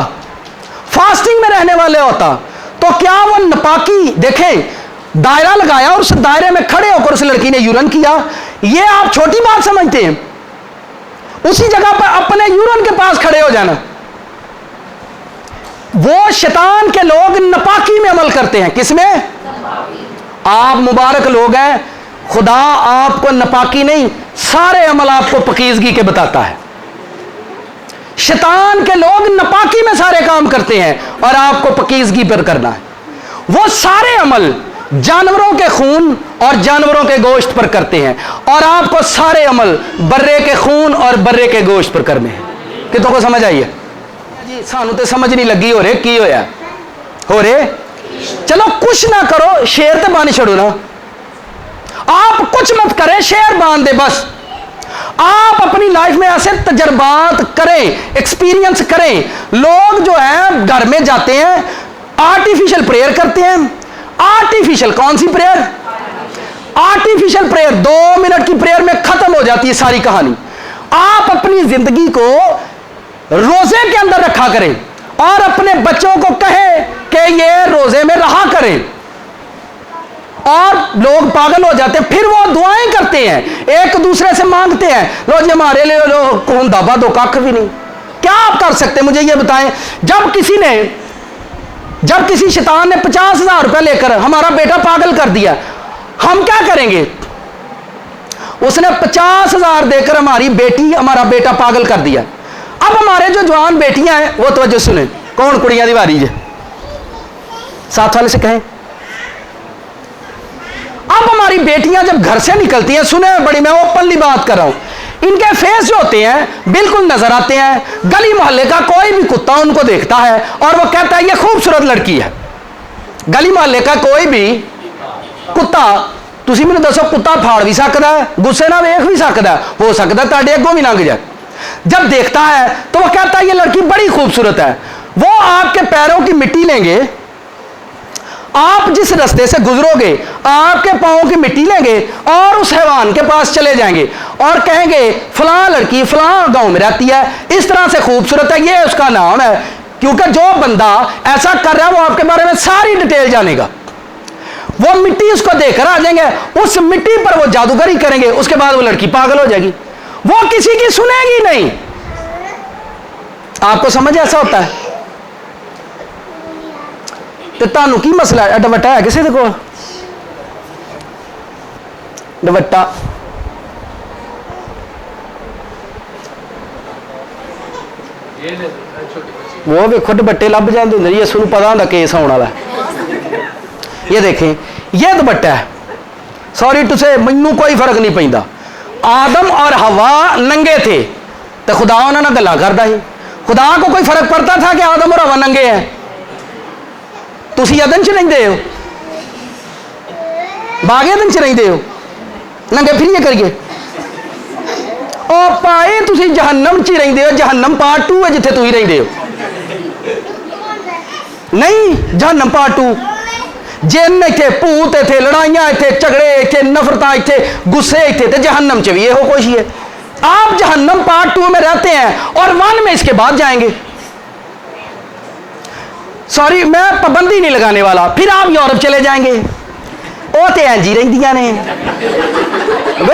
फास्टिंग में रहने वाले होता, तो क्या वो नापाकी, देखें दायरा लगाया और उस दायरे में खड़े होकर उस लड़की ने यूरन किया। ये आप छोटी बात समझते हैं? उसी जगह पर अपने यूरन के पास खड़े हो जाना। वो शैतान के लोग नापाकी में अमल करते हैं। किसमें? आप मुबारक लोग हैं, खुदा आपको नापाकी नहीं, सारे अमल आपको पकीजगी के बताता है। शैतान के लोग नापाकी में सारे काम करते हैं और आपको पकीजगी पर करना है। वो सारे अमल जानवरों के खून और जानवरों के गोश्त पर करते हैं और आपको सारे अमल बर्रे के खून और बर्रे के गोश्त पर करने हैं। कितों को समझ आई है जी? सानू तो समझ नहीं लगी हो रहे की होया हो रहे। चलो कुछ ना करो, शेर तो बांध छोड़ो ना, आप कुछ मत करें, शेर बांध दे बस। आप अपनी लाइफ में ऐसे तजर्बात करें, एक्सपीरियंस करें। लोग जो है घर में जाते हैं, आर्टिफिशियल प्रेयर करते हैं। आर्टिफिशियल कौन सी प्रेयर? आर्टिफिशियल प्रेयर 2 मिनट की प्रेयर में खत्म हो जाती है सारी कहानी। आप अपनी जिंदगी को रोजे के अंदर रखा करें और अपने बच्चों को कहें कि ये रोजे में रहा करें। और लोग पागल हो जाते हैं, फिर वो दुआएं करते हैं, एक दूसरे से मांगते हैं, लो जी हमारे लिए लो, कौन दाबा दो, कख भी नहीं। क्या आप कर सकते हैं मुझे ये बताएं? जब किसी शैतान ने 50,000 रुपए लेकर हमारा बेटा पागल कर दिया, हम क्या करेंगे? उसने 50,000 देकर हमारी बेटी, हमारा बेटा पागल कर दिया। अब हमारे जो जवान बेटियां हैं वो तवज्जो सुने, कौन कुड़ियां दी वारी जे, साथ वाले से कहें। अब हमारी बेटियां जब घर से निकलती हैं, सुने बड़ी मैं ओपनली बात कर रहा हूं, इनके फेस जो होते हैं बिल्कुल नजर आते हैं। गली मोहल्ले का कोई भी कुत्ता उनको देखता है और वो कहता है ये खूबसूरत लड़की है। गली मोहल्ले का कोई भी कुत्ता, तुसी मैनू दसो कुत्ता फाड़ भी सकता है, गुस्से ना वेख भी सकता है, हो सकता है तुहाडे अगों भी लंघ जाए। जब देखता है तो वो कहता है ये लड़की बड़ी खूबसूरत है। वो आपके पैरों की मिट्टी लेंगे, आप जिस रास्ते से गुजरोगे आपके पांव की मिट्टी लेंगे और उस हैवान के पास चले जाएंगे और कहेंगे फलां लड़की फलां गांव में रहती है, इस तरह से खूबसूरत है, ये उसका नाम है, क्योंकि जो बंदा ऐसा कर रहा है वो आपके बारे में सारी डिटेल जानेगा। वो मिट्टी उसको देकर आ जाएंगे, उस मिट्टी पर वो जादूगरी करेंगे, उसके बाद वो लड़की पागल हो जाएगी, वो किसी की सुनेगी नहीं। आपको समझ ऐसा होता है? तो तानू की मसला है? दुपट्टा है किसी को? दुपट्टा वो वेखो दुपट्टे लभ जाते होंगे, यसू नूं पता होंदा केस आने वाला है। ये देखें, ये दुपट्टा है, सॉरी टू से मैनू कोई फर्क नहीं पैंदा। आदम और हवा नंगे थे तो खुदा उन्होंने गल्लां करदा ही, खुदा को कोई फर्क पड़ता था कि आदम और हवा नंगे हैं? तुसी अदन च रहिंदे हो, बागे अदन च रहिंदे हो, नंगे फिरिए करिए। ओ भाई तुसी जहन्नम च रहिंदे हो, जहन्नम पार्ट 2 है जिथे तुसी रहिंदे हो। नहीं, जहन्नम पार्ट 2, जिन इत्थे, भूत इत्थे, लड़ाइयां इत्थे, झगड़े इत्थे, नफरतां इत्थे, गुस्से इत्थे, ते जहन्नम च भी यहो कुछ ही है। आप जहन्नम पार्ट 2 में रहते हैं और 1 में इसके बाद जाएंगे। सॉरी, मैं पाबंदी नहीं लगाने वाला, फिर आप यूरोप चले जाएंगे, वो तो इंज ही रहिंदियां ने।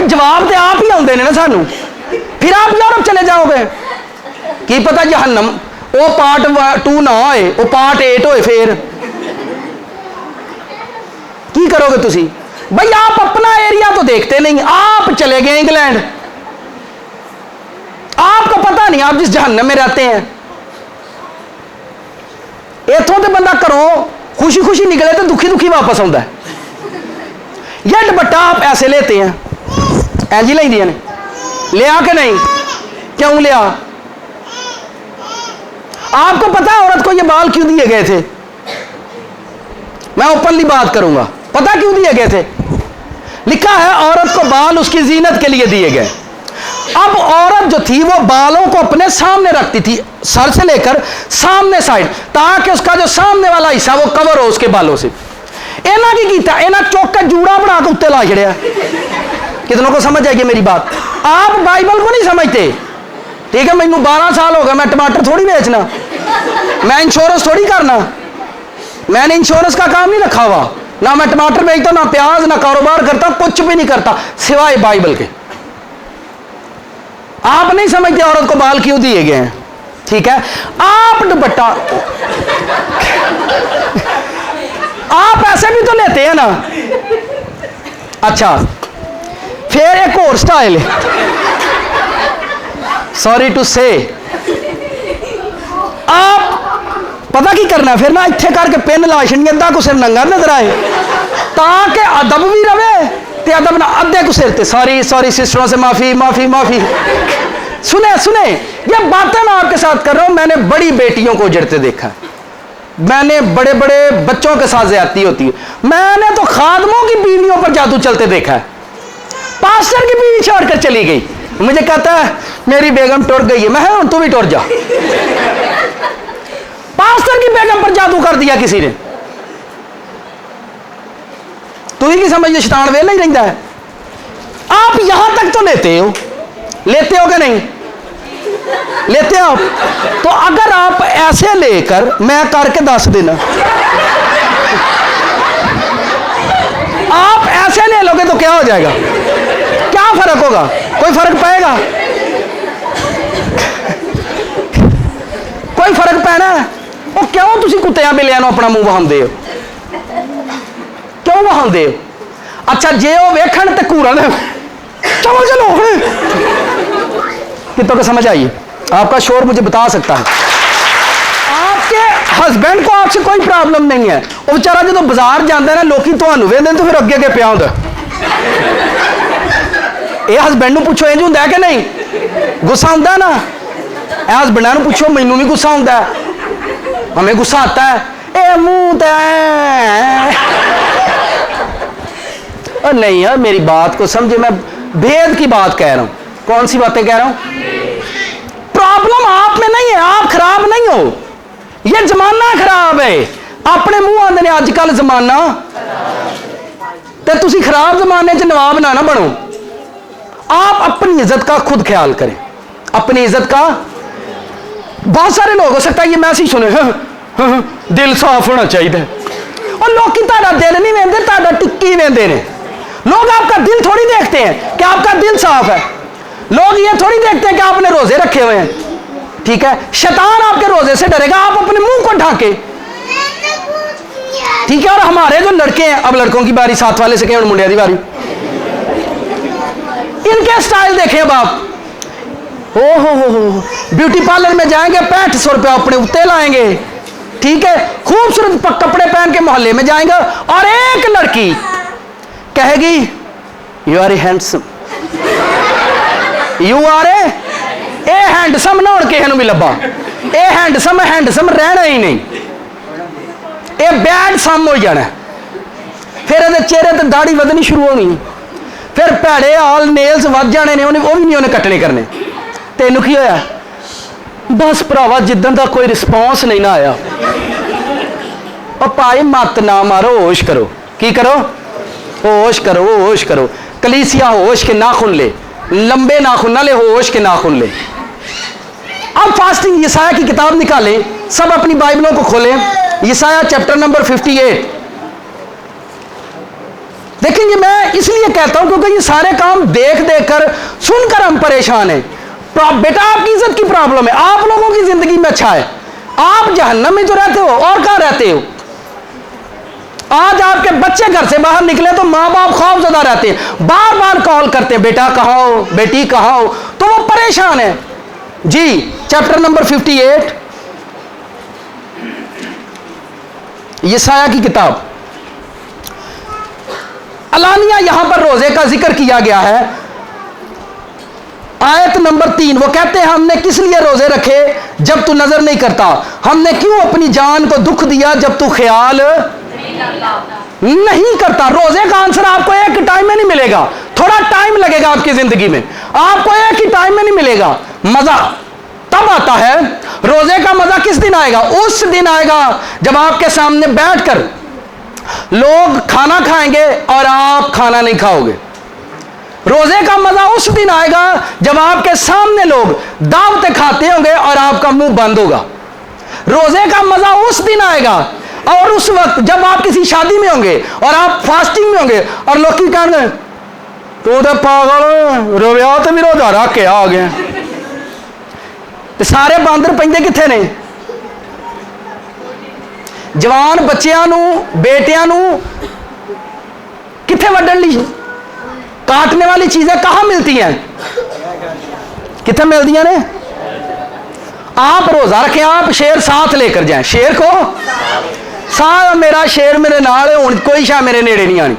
जवाब तो आप ही आउंदे ने ना सानू, फिर आप यूरोप चले जाओगे। की पता जहन्नम वो पार्ट 2 ना होए, वो पार्ट 8 होए, फिर की करोगे तुसी? भाई आप अपना एरिया तो देखते नहीं, आप चले गए इंग्लैंड, आपको पता नहीं आप जिस जहन्नम में रहते हैं। इथों तो बंदा घरों खुशी खुशी निकले तो दुखी दुखी वापस आता है। यह दुपट्टा आप ऐसे लेते हैं, ऐज ही लेंदियां ने, लिया कि नहीं? क्यों लिया? आपको पता है औरत को ये बाल क्यों दिए गए थे? मैं ओपनली बात करूंगा, पता क्यों दिए गए थे? लिखा है औरत को बाल उसकी जीनत के लिए दिए गए। अब औरत जो थी वो बालों को अपने सामने रखती थी, सर से लेकर सामने साइड, ताकि उसका जो सामने वाला हिस्सा वो कवर हो उसके बालों से। इन्होंने की किया? इन्होंने चौक का जूड़ा बना के उत्ते ला छड़िया। कितनों को समझ आएगी मेरी बात? आप बाइबल को नहीं समझते, ठीक है? मैनू 12 साल हो गए, मैं टमाटर थोड़ी बेचना, मैं इंश्योरेंस थोड़ी करना, मैंने इंश्योरेंस का काम नहीं रखा हुआ, ना मैं टमाटर बेचता, ना प्याज, ना कारोबार करता, कुछ भी नहीं करता सिवाय बाइबल के। आप नहीं समझते औरत को बाल क्यों दिए गए हैं, ठीक है? आप दुपट्टा आप ऐसे भी तो लेते हैं ना। अच्छा, फिर एक और स्टाइल है, सॉरी टू से, आप पता की करना, फिर ना इत्थे करके पेन ला छड़ियां ताकि सिर नंगा नजर आए, ताकि अदब भी रवे ते अदब ना अद्धे को सिर ते। सॉरी सॉरी सिस्टरों से माफी माफी माफी। सुने सुने, ये बातें मैं आपके साथ कर रहा हूं, मैंने बड़ी बेटियों को उजड़ते देखा, मैंने बड़े बड़े बच्चों के साथ ज्यादती होती है, मैंने तो खादमों की बीवियों पर जादू चलते देखा है। पास्टर की बीवी छोड़कर चली गई, मुझे कहता है मेरी बेगम टुर गई है, मैं तू भी टुर जा। पास्टर की बेगम पर जादू कर दिया किसी ने। तू ही की समझ, शैतान वेला ही रहता है। आप यहां तक तो लेते हो कि नहीं लेते हो? तो अगर आप ऐसे लेकर, मैं करके दस देना, आप ऐसे ले लोगे तो क्या हो जाएगा? क्या फर्क होगा? कोई फर्क पड़ेगा? कोई फर्क पैना है? वो क्यों तुसी कुत्तियां बिल्लियां अपना मुंह वहांदे हो? क्यों वहांदे हो? अच्छा, जे वो वेखण ते घूरन, चलो चलो, कितों को समझ आइए? आपका शोर मुझे बता सकता है। आपके हस्बैंड को आपसे कोई प्रॉब्लम नहीं है, वो बेचारा जो बाजार जाता है ना, लोग तो वेंदे तो फिर अगे अगे पिया होंदा। ये हस्बैंड को पूछो इंज होंदा कि नहीं? गुस्सा होंदा ना? हस्बैंड को पूछो, मैनू भी गुस्सा होंदा है, हमें गुस्सा आता है, ए मुंह नहीं यार, मेरी बात को समझे, मैं भेद की बात कह रहा हूं। कौन सी बातें कह रहा हूं? प्रॉब्लम आप में नहीं है, आप खराब नहीं हो, ये जमाना खराब है। अपने मुंह आंदे ने अजकल जमाना, तो तुसी खराब जमाने च नवाब ना बनो। आप अपनी इज्जत का खुद ख्याल करें, अपनी इज्जत का बहुत सारे लोग हो सकता है ये मैसेज सुने, दिल साफ होना चाहिए, और लोग की ताड़ा दिल नहीं वेंदे, ताड़ा टिक्की वेंदे ने। लोग आपका दिल थोड़ी देखते हैं कि आपका दिल साफ है, लोग ये थोड़ी देखते हैं कि आपने रोजे रखे हुए हैं, ठीक है। शैतान आपके रोजे से डरेगा, आप अपने मुंह को ढांके, ठीक है। और हमारे जो लड़के हैं, अब लड़कों की बारी, साथ वाले से कहें मुंडिया की बारी, इनके स्टाइल देखें अब आप, हो ब्यूटी पार्लर में जाएंगे, 6500 रुपया अपने उत्ते लाएंगे, ठीक है। खूबसूरत कपड़े पहन के मोहल्ले में जाएंगे, और एक लड़की कहेगी you are a handsome, you are a handsome ना होने किसी भी लब्बा, ए हैंडसम रहना ही नहीं, ये बैड सम हो जाना, फिर ये चेहरे ते दाढ़ी वधनी शुरू होनी, फिर भैड़े आल नेल्स वध जाने ने, वो भी नहीं उन्हें कट्टने करने। तेनू की होया? बस भरावा जिद्दन का कोई रिस्पॉन्स नहीं ना आया, और भाई मत ना मारो, होश करो, की करो, होश करो, होश करो। कलीसिया होश के नाखून ले, लंबे नाखून ना ले, होश के नाखून ले। अब फास्टिंग, यसाया की किताब निकालें, सब अपनी बाइबलों को खोलें, यसाया चैप्टर नंबर 58। देखेंगे, मैं इसलिए कहता हूं क्योंकि ये सारे काम देख देख कर, सुनकर हम परेशान हैं। बेटा आपकी इज्जत की प्रॉब्लम है, आप लोगों की जिंदगी में अच्छा है, आप जहन्नम में जो रहते हो और कहां रहते हो। आज आपके बच्चे घर से बाहर निकले तो माँ बाप खौफजदा रहते हैं, बार बार कॉल करते हैं, बेटा कहाँ हो, बेटी कहाँ हो, तो वो परेशान है जी। चैप्टर नंबर 58 यसाया की किताब, अलानिया यहां पर रोजे का जिक्र किया गया है। आयत नंबर 3 वो कहते हैं, हमने किस लिए रोजे रखे जब तू नजर नहीं करता, हमने क्यों अपनी जान को दुख दिया जब तू ख्याल नहीं करता। रोजे का आंसर आपको एक टाइम में नहीं मिलेगा, थोड़ा टाइम लगेगा आपकी जिंदगी में, आपको एक ही टाइम में नहीं मिलेगा। मजा तब आता है, रोजे का मजा किस दिन आएगा? उस दिन आएगा जब आपके सामने बैठकर लोग खाना खाएंगे और आप खाना नहीं खाओगे। रोजे का मजा उस दिन आएगा जब आपके सामने लोग दावतें खाते होंगे और आपका मुंह बंद होगा। रोजे का मजा उस दिन आएगा और उस वक्त जब आप किसी शादी में होंगे और आप फास्टिंग में होंगे और लोग की कहेंगे तू तो पागल रोया तो भी रोजा रख के आ गए, तो सारे बांदर पेंदे किथे ने? जवान बच्चियां नू, बेटियां नू किथे वड्डण लई काटने वाली चीजें कहां मिलती हैं? किथे मिलदियां ने? आप रोजा रखें, आप शेर साथ लेकर जाएं, शेर को सारा मेरा शेर मेरे नाल हुण कोई शा मेरे नेड़े नहीं आनी।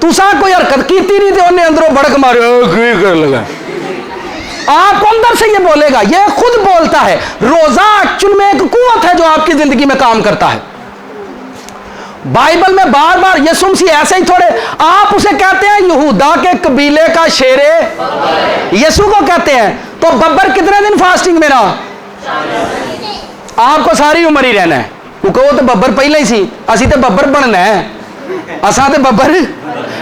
तुसा कोई हरकत की नहीं तो उन्हें अंदरों बड़क मारे कर लगा, आपको अंदर से ये बोलेगा, ये खुद बोलता है। रोजा एक्चुअल में एक कुव्वत है जो आपकी जिंदगी में काम करता है। बाइबल में बार बार यीशु मसीह ऐसे ही थोड़े, आप उसे कहते हैं यहूदा के कबीले का शेरे, यीशु को कहते हैं। तो बब्बर कितने दिन फास्टिंग में रहा? आपको सारी उम्र ही रहना है, क्योंकि वो तो बब्बर पहले ही सी, असी तो बब्बर बनना है, असा तो बब्बर।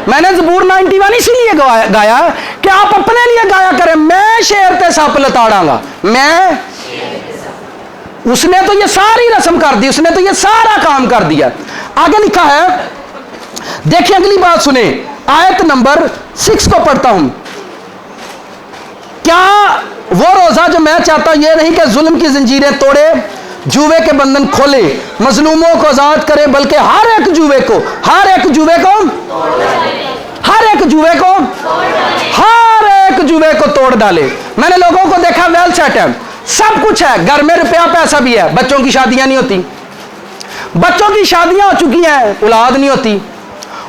मैंने ज़बूर 91 इसलिए गाया कि आप अपने लिए गाया करें, मैं शेर ते सप लताड़ांगा, मैं। उसने तो ये सारी रस्म कर दी, उसने तो ये सारा काम कर दिया। आगे लिखा है, देखिए अगली बात सुने, आयत नंबर 6 को पढ़ता हूं। क्या वो रोजा जो मैं चाहता हूं ये नहीं कि जुल्म की जंजीरें तोड़े, जुए के बंधन खोले, मजलूमों को आजाद करे, बल्कि हर एक जुए को तोड़ डाले। मैंने लोगों को देखा, वेल सेट है, सब कुछ है, घर में रुपया पैसा भी है, बच्चों की शादियां नहीं होती, बच्चों की शादियां हो चुकी हैं, औलाद नहीं होती,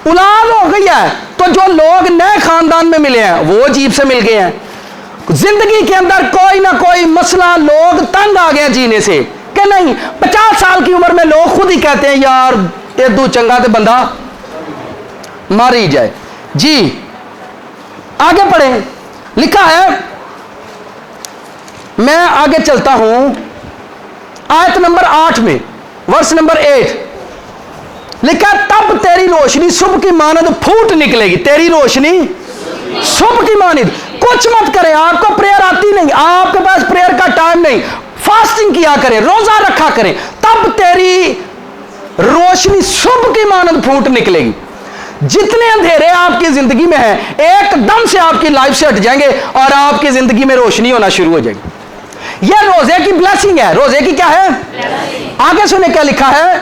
औलाद हो गई है तो जो लोग नए खानदान में मिले हैं वो अजीब से मिल गए हैं। जिंदगी के अंदर कोई ना कोई मसला, लोग तंग आ गए जीने से कि नहीं। 50 साल की उम्र में लोग खुद ही कहते हैं यार एदू चंगा तो बंदा मर ही जाए जी। आगे पढ़े, लिखा है, मैं आगे चलता हूं, आयत नंबर 8 में वर्ष नंबर 8 लिखा, तब तेरी रोशनी सुबह की मानद फूट निकलेगी। तेरी रोशनी सुबह की मानद, कुछ मत करें, आपको प्रेयर आती नहीं, आपके पास प्रेयर का टाइम नहीं, फास्टिंग किया करें, रोजा रखा करें, तब तेरी रोशनी शुभ की मानद फूट निकलेगी। जितने अंधेरे आपकी जिंदगी में हैं, एकदम से आपकी लाइफ से हट जाएंगे और आपकी जिंदगी में रोशनी होना शुरू हो जाएगी। यह रोजे की ब्लेसिंग है। रोजे की क्या है? आगे सुने क्या लिखा है?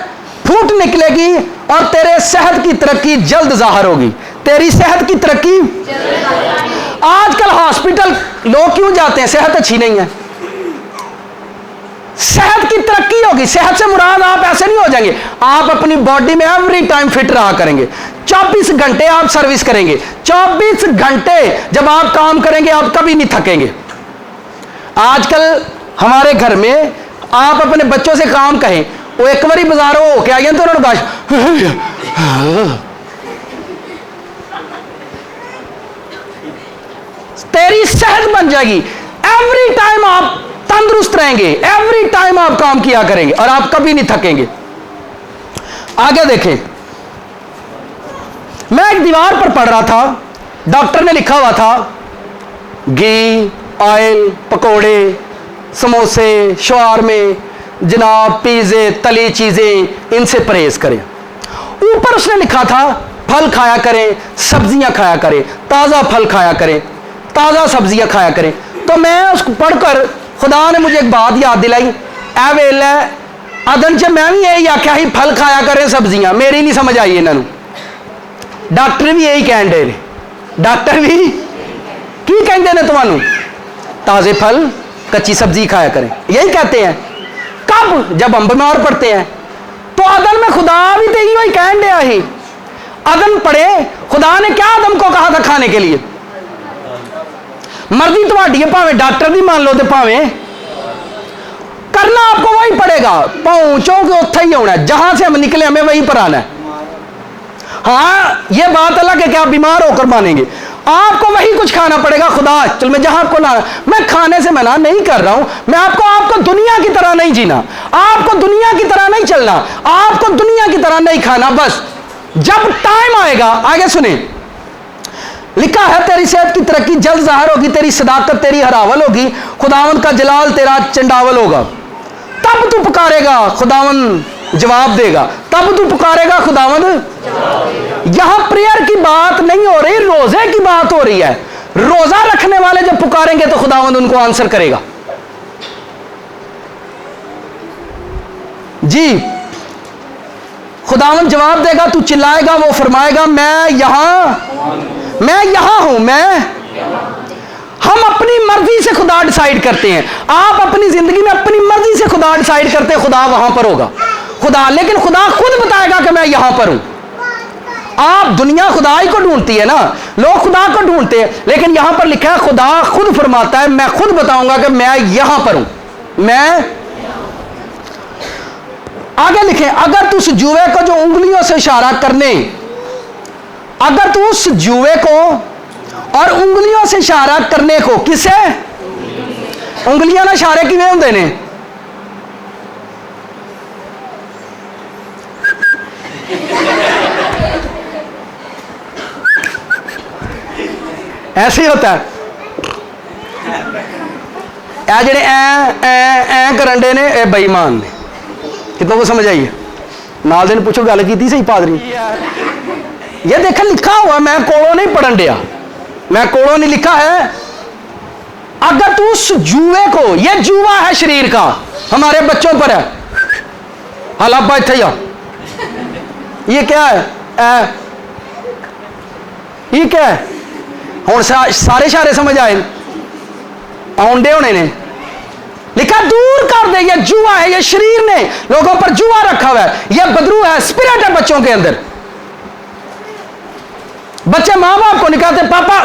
फूट निकलेगी और तेरे सेहत की तरक्की जल्द जाहिर होगी। तेरी सेहत की तरक्की। आजकल हॉस्पिटल लोग क्यों जाते हैं? सेहत अच्छी नहीं है। सेहत की तरक्की होगी। सेहत से मुराद आप ऐसे नहीं हो जाएंगे, आप अपनी बॉडी में एवरी टाइम फिट रहा करेंगे। 24 घंटे आप सर्विस करेंगे। 24 घंटे जब आप काम करेंगे आप कभी नहीं थकेंगे। आजकल हमारे घर में आप अपने बच्चों से काम कहें, वो एक बारी बाजारों होके आ गए तो उन्होंने कहा तेरी सेहत बन जाएगी। एवरी टाइम आप तंदुरुस्त रहेंगे, एवरी टाइम आप काम किया करेंगे और आप कभी नहीं थकेंगे। आगे देखें, मैं एक दीवार पर पढ़ रहा था, डॉक्टर ने लिखा हुआ था घी, ऑयल, पकोड़े, समोसे, शवारमे, जनाब पिज़्ज़े, तली चीजें, इनसे परहेज करें। ऊपर उसने लिखा था फल खाया करें, सब्जियां खाया करें, ताज़ा फल खाया करें, ताज़ा सब्जियां खाया करें। तो मैं उसको पढ़कर खुदा ने मुझे एक बात याद दिलाई, ए वेल अदन च मैं भी यही आख्या ही फल खाया करें सब्जियां, मेरी नहीं समझ आई इन्होंने। डॉक्टर भी यही कह रहे, डॉक्टर भी की कहते हैं तुम्हानू ताज़े फल कच्ची सब्जी खाया करें, यही कहते हैं। कब? जब हम बीमार पड़ते हैं। तो अदन में खुदा भी तो यही कह दिया ही। अदन पढ़े, खुदा ने क्या आदम को कहा था खाने के लिए? मर्जी तुम्हारी है, भावे डॉक्टर भी मान लो तो भावे करना आपको वही पड़ेगा। पहुंचोगे उत्थे ही होना है, जहां से हम निकले हमें वहीं पर आना है। हाँ, यह बात अलग है कि आप बीमार होकर मानेंगे, आपको वही कुछ खाना पड़ेगा। खुदा चल मैं जहां आपको लाना, मैं खाने से मना नहीं कर रहा हूं, मैं आपको दुनिया की तरह नहीं जीना, आपको दुनिया की तरह नहीं चलना, आपको दुनिया की तरह नहीं खाना। बस जब टाइम आएगा, आगे सुने, लिखा है तेरी सेहत की तरक्की जल्द जाहिर होगी, तेरी सदाकत तेरी हरावल होगी, खुदावंद का जलाल तेरा चंडावल होगा। तब तू पुकारेगा, खुदावंद जवाब देगा। तब तू पुकारेगा, खुदावंद। यहां प्रेयर की बात नहीं हो रही, रोजे की बात हो रही है। रोजा रखने वाले जब पुकारेंगे तो खुदावंद उनको आंसर करेगा। जी, खुदावंद जवाब देगा, तू चिल्लाएगा, वो फरमाएगा मैं यहां हूं, हम अपनी मर्जी से खुदा डिसाइड करते हैं। आप अपनी जिंदगी में अपनी मर्जी से खुदा डिसाइड करते हैं, खुदा वहां पर होगा। खुदा, लेकिन खुदा खुद बताएगा कि मैं यहां पर हूं। आप दुनिया खुदा ही को ढूंढती है ना, लोग खुदा को ढूंढते हैं, लेकिन यहां पर लिखा है खुदा खुद फरमाता है मैं खुद बताऊंगा कि मैं यहां पर हूं। मैं आगे लिखे, अगर तू उस जुए को जो उंगलियों से इशारा करने, अगर तू उस जुए को और उंगलियों से इशारा करने को, किसे? उंगलियां ना इशारे किवें हुंदे ने? ऐसे ही होता है। ए जेडे ए करन दे ने, ए बेईमान ने। कितनों को समझ आई है? नाल दिन पूछो गल की सही पादरी, ये देख लिखा हुआ, मैं कोलों नहीं पढ़न दिया, मैं कोलों नहीं लिखा है। अगर तू उस जुए को, ये जुआ है शरीर का, हमारे बच्चों पर है। हालाबा इत्थे आ, ये क्या है? ये क्या है? हुण सारे शारे समझ आए, आउंडे होने ने। लिखा दूर कर दे, ये जुआ है, ये शरीर ने लोगों पर जुआ रखा हुआ है, ये बदरू है, स्पिरिट है बच्चों के अंदर। बच्चे मां बाप को नहीं कहते पापा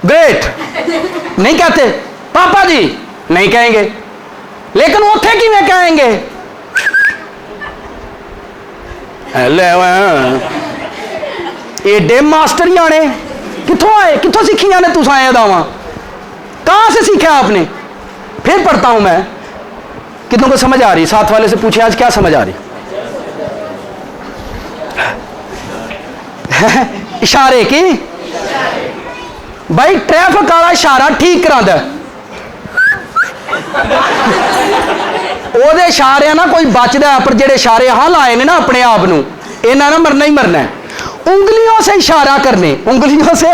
ग्रेट, नहीं कहते पापा जी, नहीं कहेंगे, लेकिन उठे कि में कहेंगे एडे मास्टर ही आने, कितों आए, कितों सीखी जाने तुसा ये दावा, कहां से सीखा आपने? फिर पढ़ता हूं मैं, कितनों को समझ आ रही? साथ वाले से पूछे आज क्या समझ आ रही? इशारे की भाई, ट्रैफिक वाला इशारा ठीक करा ਉਹਦੇ ਇਸ਼ਾਰਿਆਂ ਨਾਲ ਕੋਈ ਬਚਦਾ, पर ਜਿਹੜੇ ਇਸ਼ਾਰੇ ਹਾਂ ਲਾਏ ਨੇ ਨਾ अपने आप ਨੂੰ, ਇਹਨਾਂ ਨੇ मरना ही मरना है। उंगलियों से इशारा करने, उंगलियों से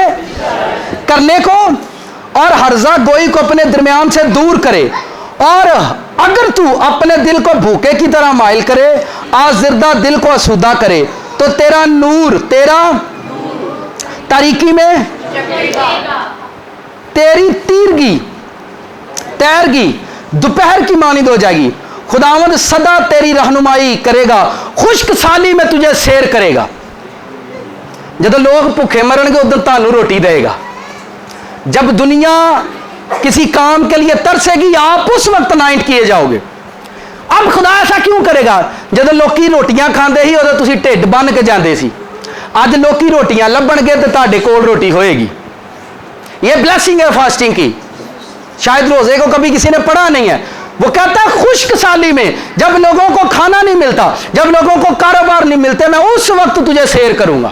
करने को, और हर्जा गोई को अपने दरमियान से दूर करे, और अगर तू अपने दिल को भूखे की तरह माइल करे, आजिरदा दिल को असुदा करे, तो तेरा नूर, तेरा तारीकी में तेरी तीरगी, तैरगी दोपहर की मानिंद हो जाएगी। खुदावंद सदा तेरी रहनुमाई करेगा, खुश्क साली में तुझे सैर करेगा। जब लोग भूखे मरनगे उधर तानू रोटी देगा। जब दुनिया किसी काम के लिए तरसेगी, आप उस वक्त नाइट किए जाओगे। अब खुदा ऐसा क्यों करेगा? जब लोग रोटियां खाते ही उदों तुसीं ढिड बन के जाते सी, अज लोग रोटियां लभणगे तो तुहाडे कोल रोटी होएगी। ये ब्लेसिंग है फास्टिंग की। शायद रोजे को कभी किसी ने पढ़ा नहीं है। वो कहता है खुश्क साली में, जब लोगों को खाना नहीं मिलता, जब लोगों को कारोबार नहीं मिलते, मैं उस वक्त तुझे सैर करूंगा,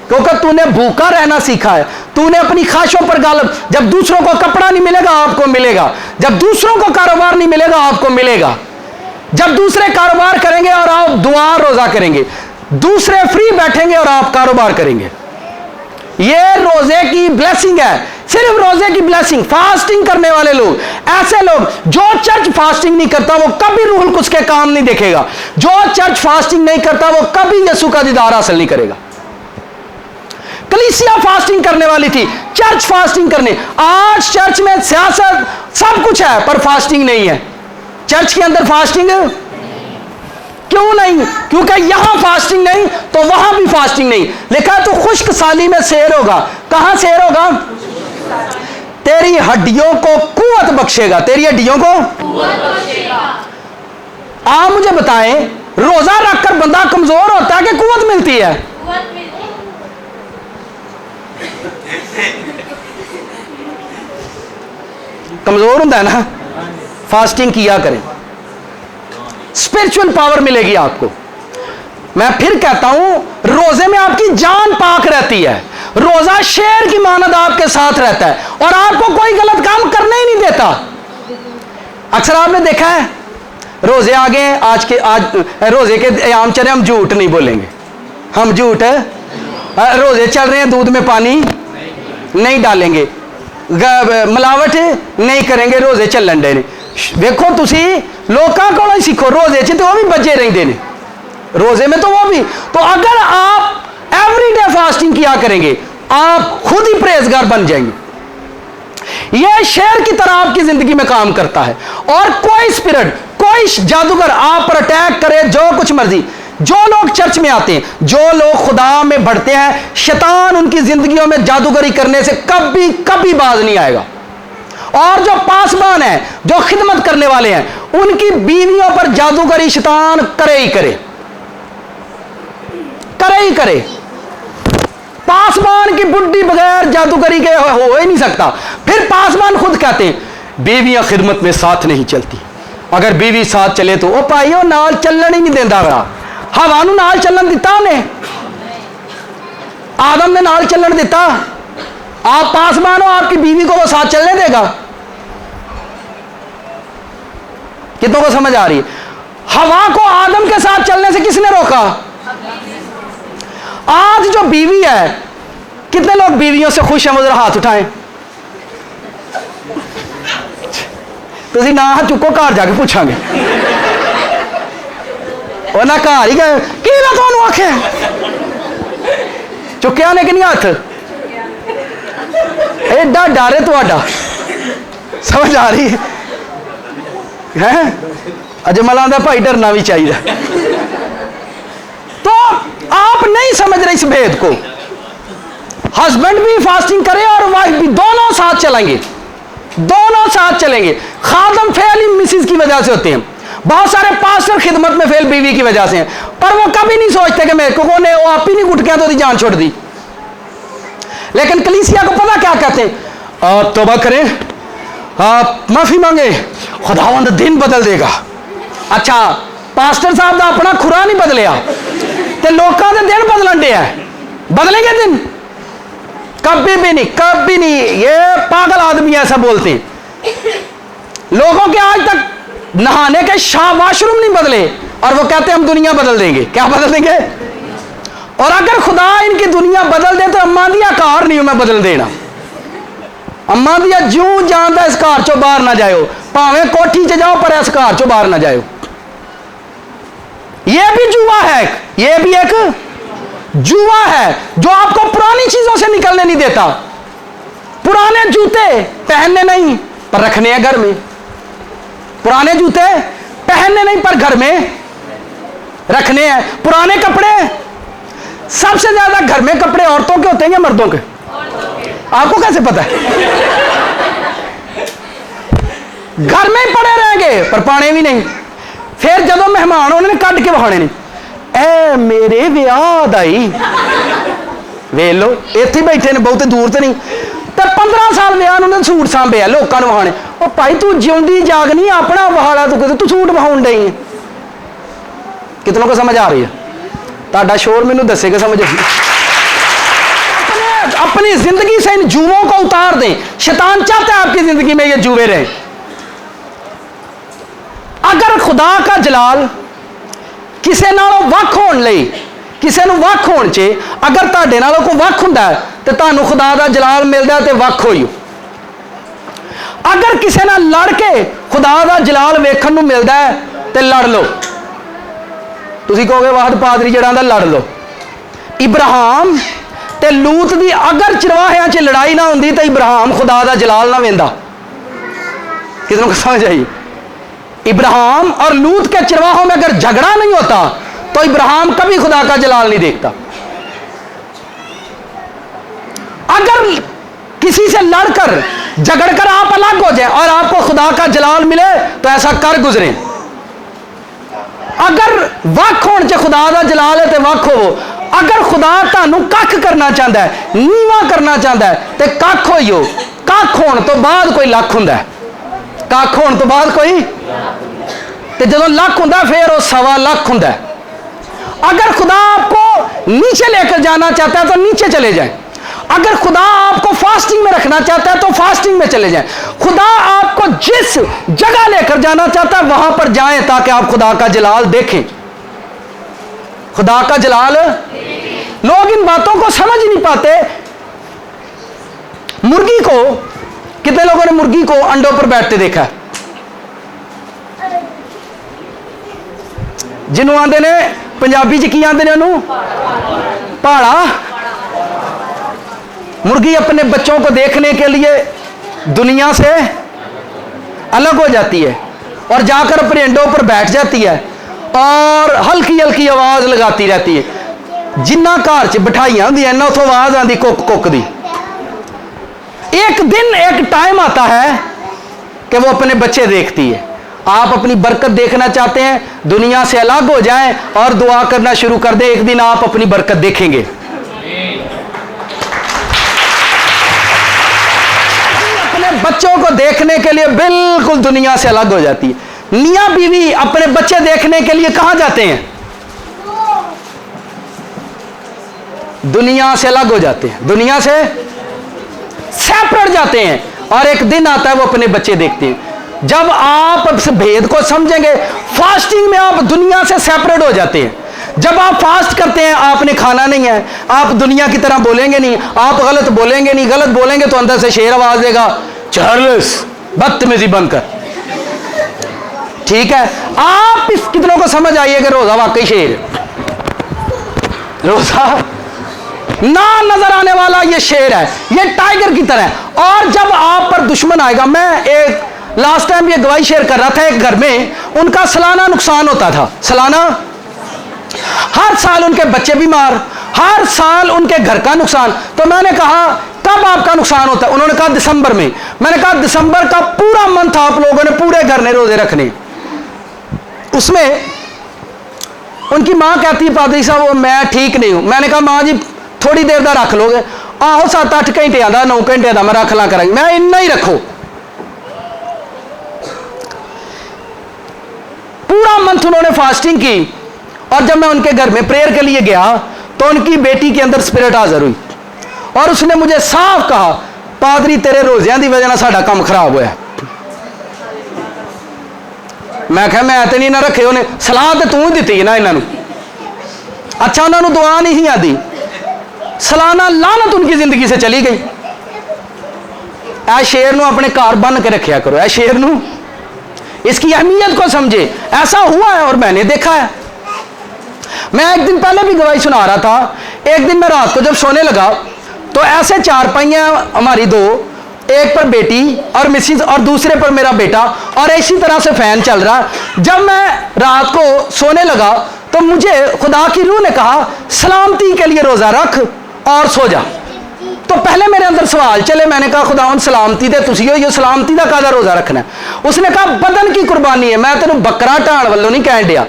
क्योंकि तूने भूखा रहना सीखा है, तूने अपनी ख्वाहिशों पर गालिब। जब दूसरों को कपड़ा नहीं मिलेगा, आपको मिलेगा। जब दूसरों को कारोबार नहीं मिलेगा, आपको मिलेगा। जब दूसरे कारोबार करेंगे और आप दुआ रोजा करेंगे, दूसरे फ्री बैठेंगे और आप कारोबार करेंगे। ये रोजे की ब्लेसिंग है, सिर्फ रोजे की ब्लेसिंग। फास्टिंग करने वाले लोग, ऐसे लोग, जो चर्च फास्टिंग नहीं करता वो कभी रूहुल कुद्स के काम नहीं देखेगा। जो चर्च फास्टिंग नहीं करता वो कभी यीशु का दीदार हासिल नहीं करेगा। कलीसिया फास्टिंग करने वाली थी, चर्च फास्टिंग करने। आज चर्च में सियासत सब कुछ है, पर फास्टिंग नहीं है। चर्च के अंदर फास्टिंग क्यों नहीं? क्योंकि यहां फास्टिंग नहीं तो वहां भी फास्टिंग नहीं। लिखा तो खुश्क साली में सैर होगा। कहां सैर होगा? तेरी हड्डियों को कुव्वत बख्शेगा, तेरी हड्डियों को कुव्वत बख्शेगा। आप मुझे बताएं, रोजा रखकर बंदा कमजोर होता है कि कुव्वत मिलती है? कमजोर होता है ना। फास्टिंग किया करें, स्पिरिचुअल पावर मिलेगी आपको। मैं फिर कहता हूं, रोजे में आपकी जान पाक रहती है। रोजा शेर की मानद आपके साथ रहता है और आपको कोई गलत काम करने ही नहीं देता। अक्सर आपने देखा है, रोजे आ गए, आज रोजे के आम चले, हम झूठ नहीं बोलेंगे, हम झूठ रोजे चल रहे हैं, दूध में पानी नहीं डालेंगे, मिलावट नहीं करेंगे, रोजे चलन डे ने। देखो तुसी लोकां कोलों ही सीखो, रोजे च तो वो भी बचे रहते हैं, रोजे में तो वो भी। तो अगर आप एवरीडे फास्टिंग किया करेंगे, आप खुद ही परहेजगार बन जाएंगे। यह शेर की तरह आपकी जिंदगी में काम करता है और कोई स्पिरिट, कोई जादूगर आप पर अटैक करे, जो कुछ मर्जी। जो लोग चर्च में आते हैं, जो लोग खुदा में बढ़ते हैं, शैतान उनकी जिंदगियों में जादूगरी करने से कभी कभी बाज नहीं आएगा। और जो पासबान है, जो खिदमत करने वाले हैं, उनकी बीवियों पर जादूगरी शैतान करे ही करे, करे ही करे। पासबान की बुड्ढी बगैर जादूगरी के हो ही नहीं सकता। फिर पासबान खुद कहते हैं बीवियां खिदमत में साथ नहीं चलती। अगर बीवी साथ चले तो ओ भाईओ नाल चलन ही नहीं देता। हवा नूं नाल चलन दिता उन्हें, आदम ने नाल चलन दिता। आप पासबान हो, आपकी बीवी को वो साथ चलने देगा? कितनों को समझ आ रही है? हवा को आदम के साथ चलने से किसने रोका? आज जो बीवी है, कितने लोग बीवियों से खुश हैं? वो जरा हाथ उठाएं। तुसी ना हाथ चुको, घर जाके पूछांगे। और ना घर ही गए कि मैं तुहानू आख्या चुक्या ने कि नहीं हाथ? एडा डर है तुहाडा, समझ आ रही है? अजमल आंदा भाई डरना भी चाहिए। तो आप नहीं समझ रहे इस भेद को। हस्बैंड भी फास्टिंग करे और वाइफ भी, दोनों साथ चलेंगे, दोनों साथ चलेंगे। खादम फेल ही मिसिस की वजह से होते हैं। बहुत सारे पास्टर खिदमत में फेल बीवी की वजह से हैं, पर वो कभी नहीं सोचते कि मेरे को ने वो आप ही नहीं घुट गया तो जान छोड़ दी। लेकिन कलीसिया को पता क्या कहते हैं? आप तौबा करें, आप माफी मांगे, खुदावंद दिन बदल देगा। अच्छा, पास्टर साहब का अपना खुरा नहीं बदलिया तो लोगों के दिन बदलन डे है, बदलेंगे दिन? कभी भी नहीं, कभी नहीं। ये पागल आदमी ऐसा बोलते हैं। लोगों के आज तक नहाने के वाशरूम नहीं बदले और वो कहते हैं हम दुनिया बदल देंगे। क्या बदल देंगे? और अगर खुदा इनकी दुनिया बदल दे तो अम्मा दिया कार नहीं मैं बदल देना। अम्मा दिया जूं जानता इस कार चो बाहर ना जाओ, भावे कोठी च जाओ पर इस कार चो बाहर ना जाओ। यह भी जुआ है, यह भी एक जुआ है जो आपको पुरानी चीजों से निकलने नहीं देता। पुराने जूते पहनने नहीं पर रखने हैं घर में, पुराने जूते पहनने नहीं पर घर में रखने हैं। पुराने कपड़े, सबसे ज्यादा घर में कपड़े औरतों के होते हैं या मर्दों के? आपको कैसे पता है? घर में ही पड़े रहेंगे पर पाने भी नहीं। फिर जब मेहमान उन्होंने कट के बहाने नहीं, ए मेरे विआह आई वे लो इतने बैठे ने, बहुत दूर तो नहीं। तो 15 साल विआह उन्होंने सूट सांभे लोगों वहाने। ओ भाई तू जिउंदी जागनी अपना वहाड़ा तू सूट वहाउन डई है। कितनों को समझ आ रही है? ताड़ा शोर मैनू दसेगा समझ। अपनी जिंदगी से इन जुओं को उतार दें। शैतान चाहता है आपकी जिंदगी में ये जुए रहे। अगर खुदा का जलाल किसी नालों वख होने लई, किसी नूं वख होण च अगर तुहाडे नालों कोई वख हुंदा है तो तुहानूं खुदा दा जलाल मिलदा है ते वख होइओ। अगर किसी नाल लड़ के खुदा दा जलाल वेखण नूं मिलदा है तो लड़ लो। तुसीं कहोगे वाहद पादरी जड़ा दा लड़ लो। इब्राहिम ते लूत दी अगर चरवाहियां च लड़ाई ना हुंदी तो इब्राहिम खुदा दा जलाल ना वेंदा। कितनों को समझ आई? इब्राहिम और लूत के चरवाहों में अगर झगड़ा नहीं होता तो इब्राहिम कभी खुदा का जलाल नहीं देखता। अगर किसी से लड़कर झगड़कर आप अलग हो जाए और आपको खुदा का जलाल मिले तो ऐसा कर गुजरे। अगर वख होने च खुदा का जलाल है तो वख हो। अगर खुदा तुहानू कख करना चाहता है, नीवा करना चाहता है तो कख होइओ। कख होने तो बाद कोई लख हुंदा है, कख होने तो बाद कोई, तो जो लख हुंदा फिर वो 1.25 लाख हुंदा है। अगर खुदा आपको नीचे लेकर जाना चाहता है तो नीचे चले जाएं। अगर खुदा आपको फास्टिंग में रखना चाहता है तो फास्टिंग में चले जाएं। खुदा आपको जिस जगह लेकर जाना चाहता है वहां पर जाएं ताकि आप खुदा का जलाल देखें। खुदा का जलाल, लोग इन बातों को समझ नहीं पाते। मुर्गी को, कितने लोगों ने मुर्गी को अंडों पर बैठते देखा है? जिन्हों आंदे ने पंजाबी च की आंदे ने उन्होंने पाड़ा। मुर्गी अपने बच्चों को देखने के लिए दुनिया से अलग हो जाती है और जाकर अपने अंडों पर बैठ जाती है और हल्की हल्की आवाज लगाती रहती है। जिन्ना घर च बिठाइयां होंदियां ना उथों आवाज आती कुक कुक दी। एक दिन एक टाइम आता है कि वो अपने बच्चे देखती है। आप अपनी बरकत देखना चाहते हैं, दुनिया से अलग हो जाएं और दुआ करना शुरू कर दें, एक दिन आप अपनी बरकत देखेंगे। अपने बच्चों को देखने के लिए बिल्कुल दुनिया से अलग हो जाती है। मियां बीवी अपने बच्चे देखने के लिए कहां जाते हैं? दुनिया से अलग हो जाते हैं, दुनिया से सेपरेट जाते हैं और एक दिन आता है वो अपने बच्चे देखते हैं। जब आप इस भेद को समझेंगे, फास्टिंग में आप दुनिया से सेपरेट हो जाते हैं। जब आप फास्ट करते हैं, आपने खाना नहीं है, आप दुनिया की तरह बोलेंगे नहीं, आप गलत बोलेंगे नहीं। गलत बोलेंगे तो अंदर से शेर आवाज देगा, चार्ल्स बदतमीजी बंद कर। ठीक है, आप इस कितनों को समझ आइए कि रोजा वाकई शेर, रोजा ना नजर आने वाला ये शेर है, ये टाइगर की तरह। और जब आप पर दुश्मन आएगा, मैं एक लास्ट टाइम ये गवाही शेयर कर रहा था, एक घर में उनका सालाना नुकसान होता था। सालाना, हर साल उनके बच्चे बीमार, हर साल उनके घर का नुकसान। तो मैंने कहा कब आपका नुकसान होता है? उन्होंने कहा दिसंबर में। मैंने कहा दिसंबर का पूरा मंथ आप लोगों ने पूरे घर ने रोजे रखने। उसमें उनकी मां कहती है पादरी साहब वो मैं ठीक नहीं हूं। मैंने कहा मां जी थोड़ी देर का रख लोगे? आहो 7-8 घंटे का 9 घंटे का मैं रख ला करेंगे। मैं इन्ना ही रखो। पूरा मंथ उन्होंने फास्टिंग की और जब मैं उनके घर में प्रेयर के लिए गया तो उनकी बेटी के अंदर स्पिरिट हाजिर हुई और उसने मुझे साफ कहा, पादरी तेरे रोजियां की वजह से साडा काम खराब होया। मैं क्या मैं तो नहीं ना रखे, उन्हें सलाह तो तू ही दी ना इन्हों। अच्छा उन्होंने दुआ नहीं आती, सालाना लानत उनकी जिंदगी से चली गई। ऐ शेर नू अपने घर बन के रखा करो, ऐ शेर नू इसकी अहमियत को समझे। ऐसा हुआ है और मैंने देखा है। मैं एक दिन पहले भी गवाही सुना रहा था। एक दिन मैं रात को जब सोने लगा तो ऐसे चारपाइयाँ हमारी दो, एक पर बेटी और मिसिज और दूसरे पर मेरा बेटा, और इसी तरह से फैन चल रहा। जब मैं रात को सोने लगा तो मुझे खुदा की रूह ने कहा सलामती के लिए रोज़ा रख और सो जा। तो पहले मेरे अंदर सवाल चले, मैंने कहा खुदा उन सलामती दे तुसी हो, ये सलामती का कादा रोज़ा रखना है। उसने कहा बदन की कुर्बानी है, मैं तेन बकरा ढाण वालों नहीं कह दिया,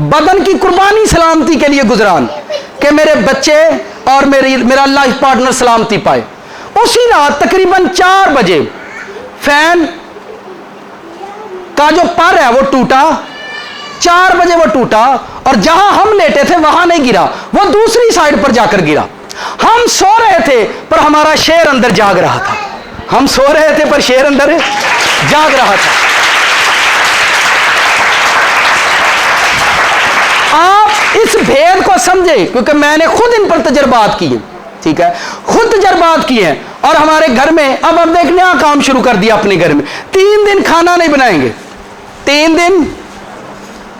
बदन की कुर्बानी सलामती के लिए गुजरान, कि मेरे बच्चे और मेरा लाइफ पार्टनर सलामती पाए। उसी रात तकरीबन 4 बजे फैन का जो पर है वो टूटा, 4 बजे वो टूटा, और जहां हम लेटे थे वहां नहीं गिरा, वो दूसरी साइड पर जाकर गिरा। हम सो रहे थे पर हमारा शेर अंदर जाग रहा था। हम सो रहे थे पर शेर अंदर जाग रहा था। आप इस भेद को समझे, क्योंकि मैंने खुद इन पर तजर्बात किए, ठीक है, खुद तजर्बात किए हैं। और हमारे घर में अब हम एक नया काम शुरू कर दिया अपने घर में, 3 दिन खाना नहीं बनाएंगे। 3 दिन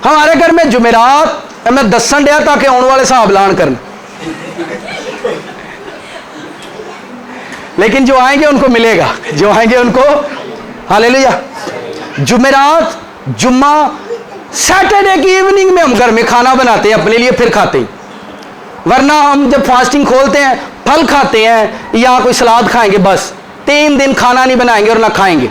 हमारे घर में जुमेरात, मैं दसन दिया ताकि आने वाले हिसाब लान करना, लेकिन जो आएंगे उनको मिलेगा, जो आएंगे उनको। हालेलुया। जुमेरात, जुम्मा, सैटरडे की इवनिंग में हम घर में खाना बनाते हैं अपने लिए, फिर खाते हैं। वरना हम जब फास्टिंग खोलते हैं फल खाते हैं या कोई सलाद खाएंगे, बस 3 दिन खाना नहीं बनाएंगे और ना खाएंगे।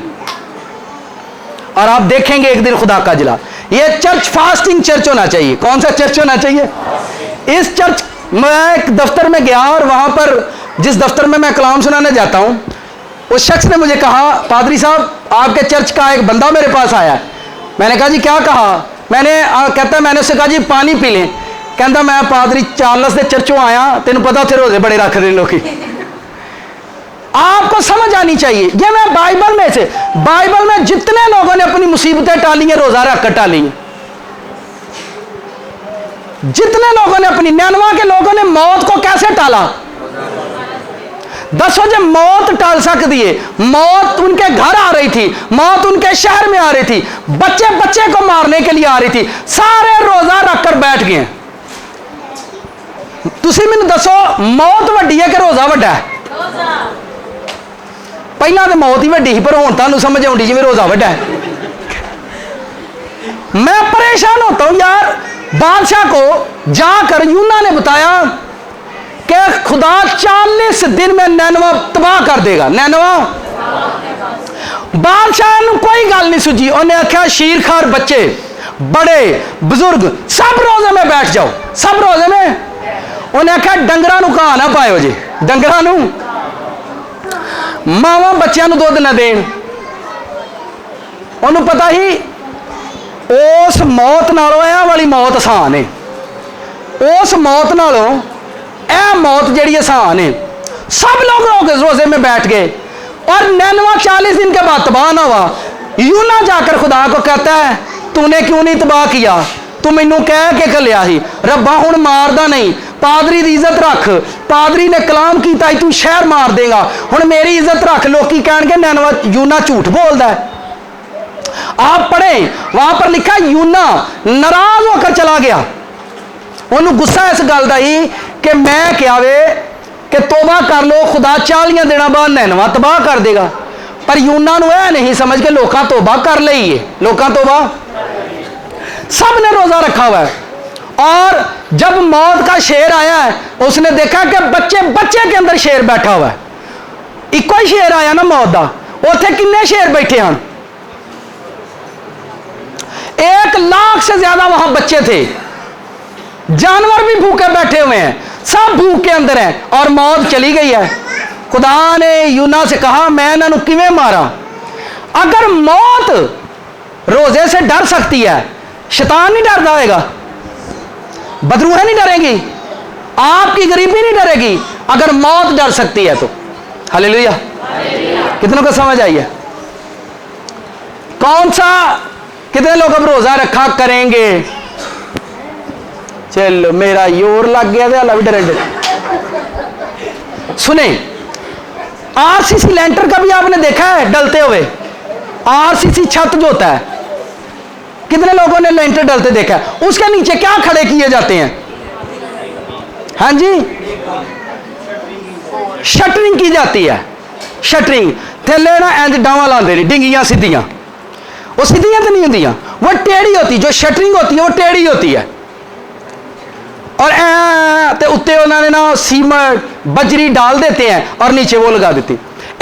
और आप देखेंगे एक दिन खुदा का जला। ये चर्च फास्टिंग चर्च होना चाहिए। कौन सा चर्च होना चाहिए? इस चर्च, मैं एक दफ्तर में गया और वहां पर जिस दफ्तर में मैं कलाम सुनाने जाता हूं, उस शख्स ने मुझे कहा पादरी साहब आपके चर्च का एक बंदा मेरे पास आया। मैंने कहा जी क्या कहा? कहता मैंने उससे कहा जी पानी पी लें। कहता मैं पादरी चार्लस के चर्चों आया, तेन पता थे रोजे बड़े रख रहे लोग। आपको समझ आनी चाहिए, ये मैं बाइबल में से, बाइबल में जितने लोगों ने अपनी मुसीबतें टाली हैं रोजा रखकर टाली हैं। जितने लोगों ने अपनी, नैनवा के लोगों ने मौत को कैसे टाला? दसो जब मौत टाल सकती है, मौत उनके घर आ रही थी, मौत उनके शहर में आ रही थी, बच्चे बच्चे को मारने के लिए आ रही थी, सारे रोजा रखकर बैठ गए। तुसी मैनू दसो मौत वड्डी है कि रोजा वड्डा है? पहला तो मौत ही वड्डी ही, पर हुण तुहानू समझ आउंदी जिवें रोजा वड्डा है। मैं परेशान होता हूं यार। बादशाह को जाकर यूना ने बताया कि खुदा 40 दिन में नैनवा तबाह कर देगा। नैनवा, बादशाह ने कोई गल नहीं सुझी। उन्हें आख्या शीरखार बच्चे बड़े बुजुर्ग सब रोजे में बैठ जाओ, सब रोजे में। उन्हें आख्या डंगरां नूं घाह ना पायो जी, डंगरां नूं, मावां बच्चियां नूं दुध ना देण। उन्होंने पता ही उस मौत नालों यह वाली मौत आसान है, उस मौत नालों यह मौत जी आसान है। सब लोग रोजे में बैठ गए और नैनवा 40 दिन के बाद तबाह ना हुआ। यूना जाकर खुदा को कहता है तूने क्यों नहीं तबाह किया? तू मैनू कह के घलिया ही, रब्बा हुण मारदा नहीं, पादरी की इज्जत रख। पादरी ने कलाम किया तू शहर मार देगा, हुण मेरी इज्जत रख। लोकी कहणगे नैनवा यूना झूठ बोलदा है। आप पढ़े वहां पर लिखा यूना नाराज होकर चला गया। उन्होंने गुस्सा इस गल का ही कि मैं क्या वे कि तोबा कर लो, खुदा 40 दिनों बाद नैनवा तबाह कर देगा। पर यूना नूं यह नहीं समझ के लोग तोबा कर ली है, लोग तोबा, सब ने रोजा रखा हुआ है। और जब मौत का शेर आया है उसने देखा कि बच्चे बच्चे के अंदर शेर बैठा हुआ है। इको ही शेर आया ना मौत का, उत्थे किन्ने शेर बैठे हैं? 1 लाख से ज्यादा वहां बच्चे थे, जानवर भी भूखे बैठे हुए हैं, सब भूख के अंदर हैं और मौत चली गई है। खुदा ने यूना से कहा मैं इन्हों किवें मारा? अगर मौत रोजे से डर सकती है, शैतान नहीं डरता होगा, बदरूहें नहीं डरेंगी, आपकी गरीबी नहीं डरेगी। अगर मौत डर सकती है तो हालेलुया। कितनों को समझ आई है? कौन सा कितने लोग अब रोजा रखा करेंगे? चलो मेरा योर लग गया था, अल्लाह भी डरे। सुने, आरसीसी लेंटर का भी आपने देखा है डलते हुए? आरसीसी छत जो होता है, कितने लोगों ने लेंटर डलते देखा है? उसके नीचे क्या खड़े किए जाते हैं? हाँ जी, शटरिंग की जाती है। शटरिंग थले ना इंज डावा लाते नहीं, डिंगियां सीधियां, वो सीधियां तो नहीं होंगी, वो टेढ़ी होती। जो शटरिंग होती है वो टेढ़ी होती है, और ते उत्ते उन्होंने ना सीमेंट बजरी डाल देते हैं और नीचे वो लगा देते।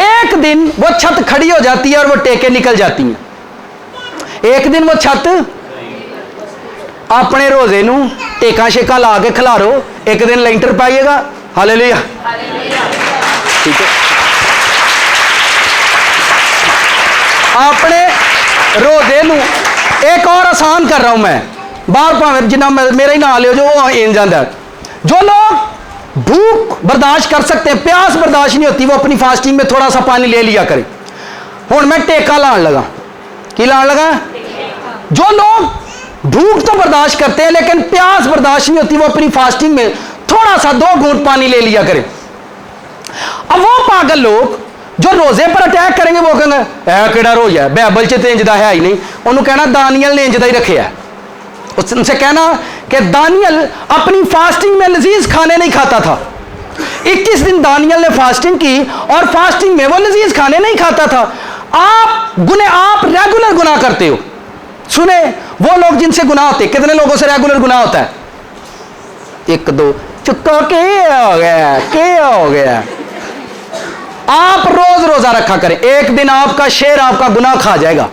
एक दिन वो छत खड़ी हो जाती है और वो टेके निकल जाती हैं। एक दिन वो छत अपने रोजे नू टेका शेका ला के खिलारो, एक दिन लेंटर पाइएगा। हालेलुया, ठीक है। अपने रोजे नू एक और आसान कर रहा हूं मैं, बार भावें जिन्ना मेरा ही ना लियो जो वो इन जाता है। जो लोग भूख बर्दाश्त कर सकते हैं, प्यास बर्दाश्त नहीं होती, वो अपनी फास्टिंग में थोड़ा सा पानी ले लिया करें। हुण मैं टेका लान लगा, की लान लगा? जो लोग भूख तो बर्दाश्त करते हैं लेकिन प्यास बर्दाश्त नहीं होती, वो अपनी फास्टिंग में थोड़ा सा 2 घूंट पानी ले लिया करें। अब वो पागल लोग जो रोजे पर अटैक करेंगे, वो कहेंगे ऐ केड़ा रोज है, बाइबल च तो इंजदा है ही नहीं। उन्होंने कहना दानियल ने इंजदा ही रखे है। उनसे कहना कि दानियल अपनी फास्टिंग में लजीज खाने नहीं खाता था। 21 दिन दानियल ने फास्टिंग की और फास्टिंग में वो लजीज खाने नहीं खाता था। आप रेगुलर गुनाह करते हो। सुने, वो लोग जिनसे गुनाह होते, कितने लोगों से रेगुलर गुनाह होता है? 1 2 चुका के हो गया। आप रोज रोजा रखा करें, एक दिन आपका शेर आपका गुनाह खा जाएगा।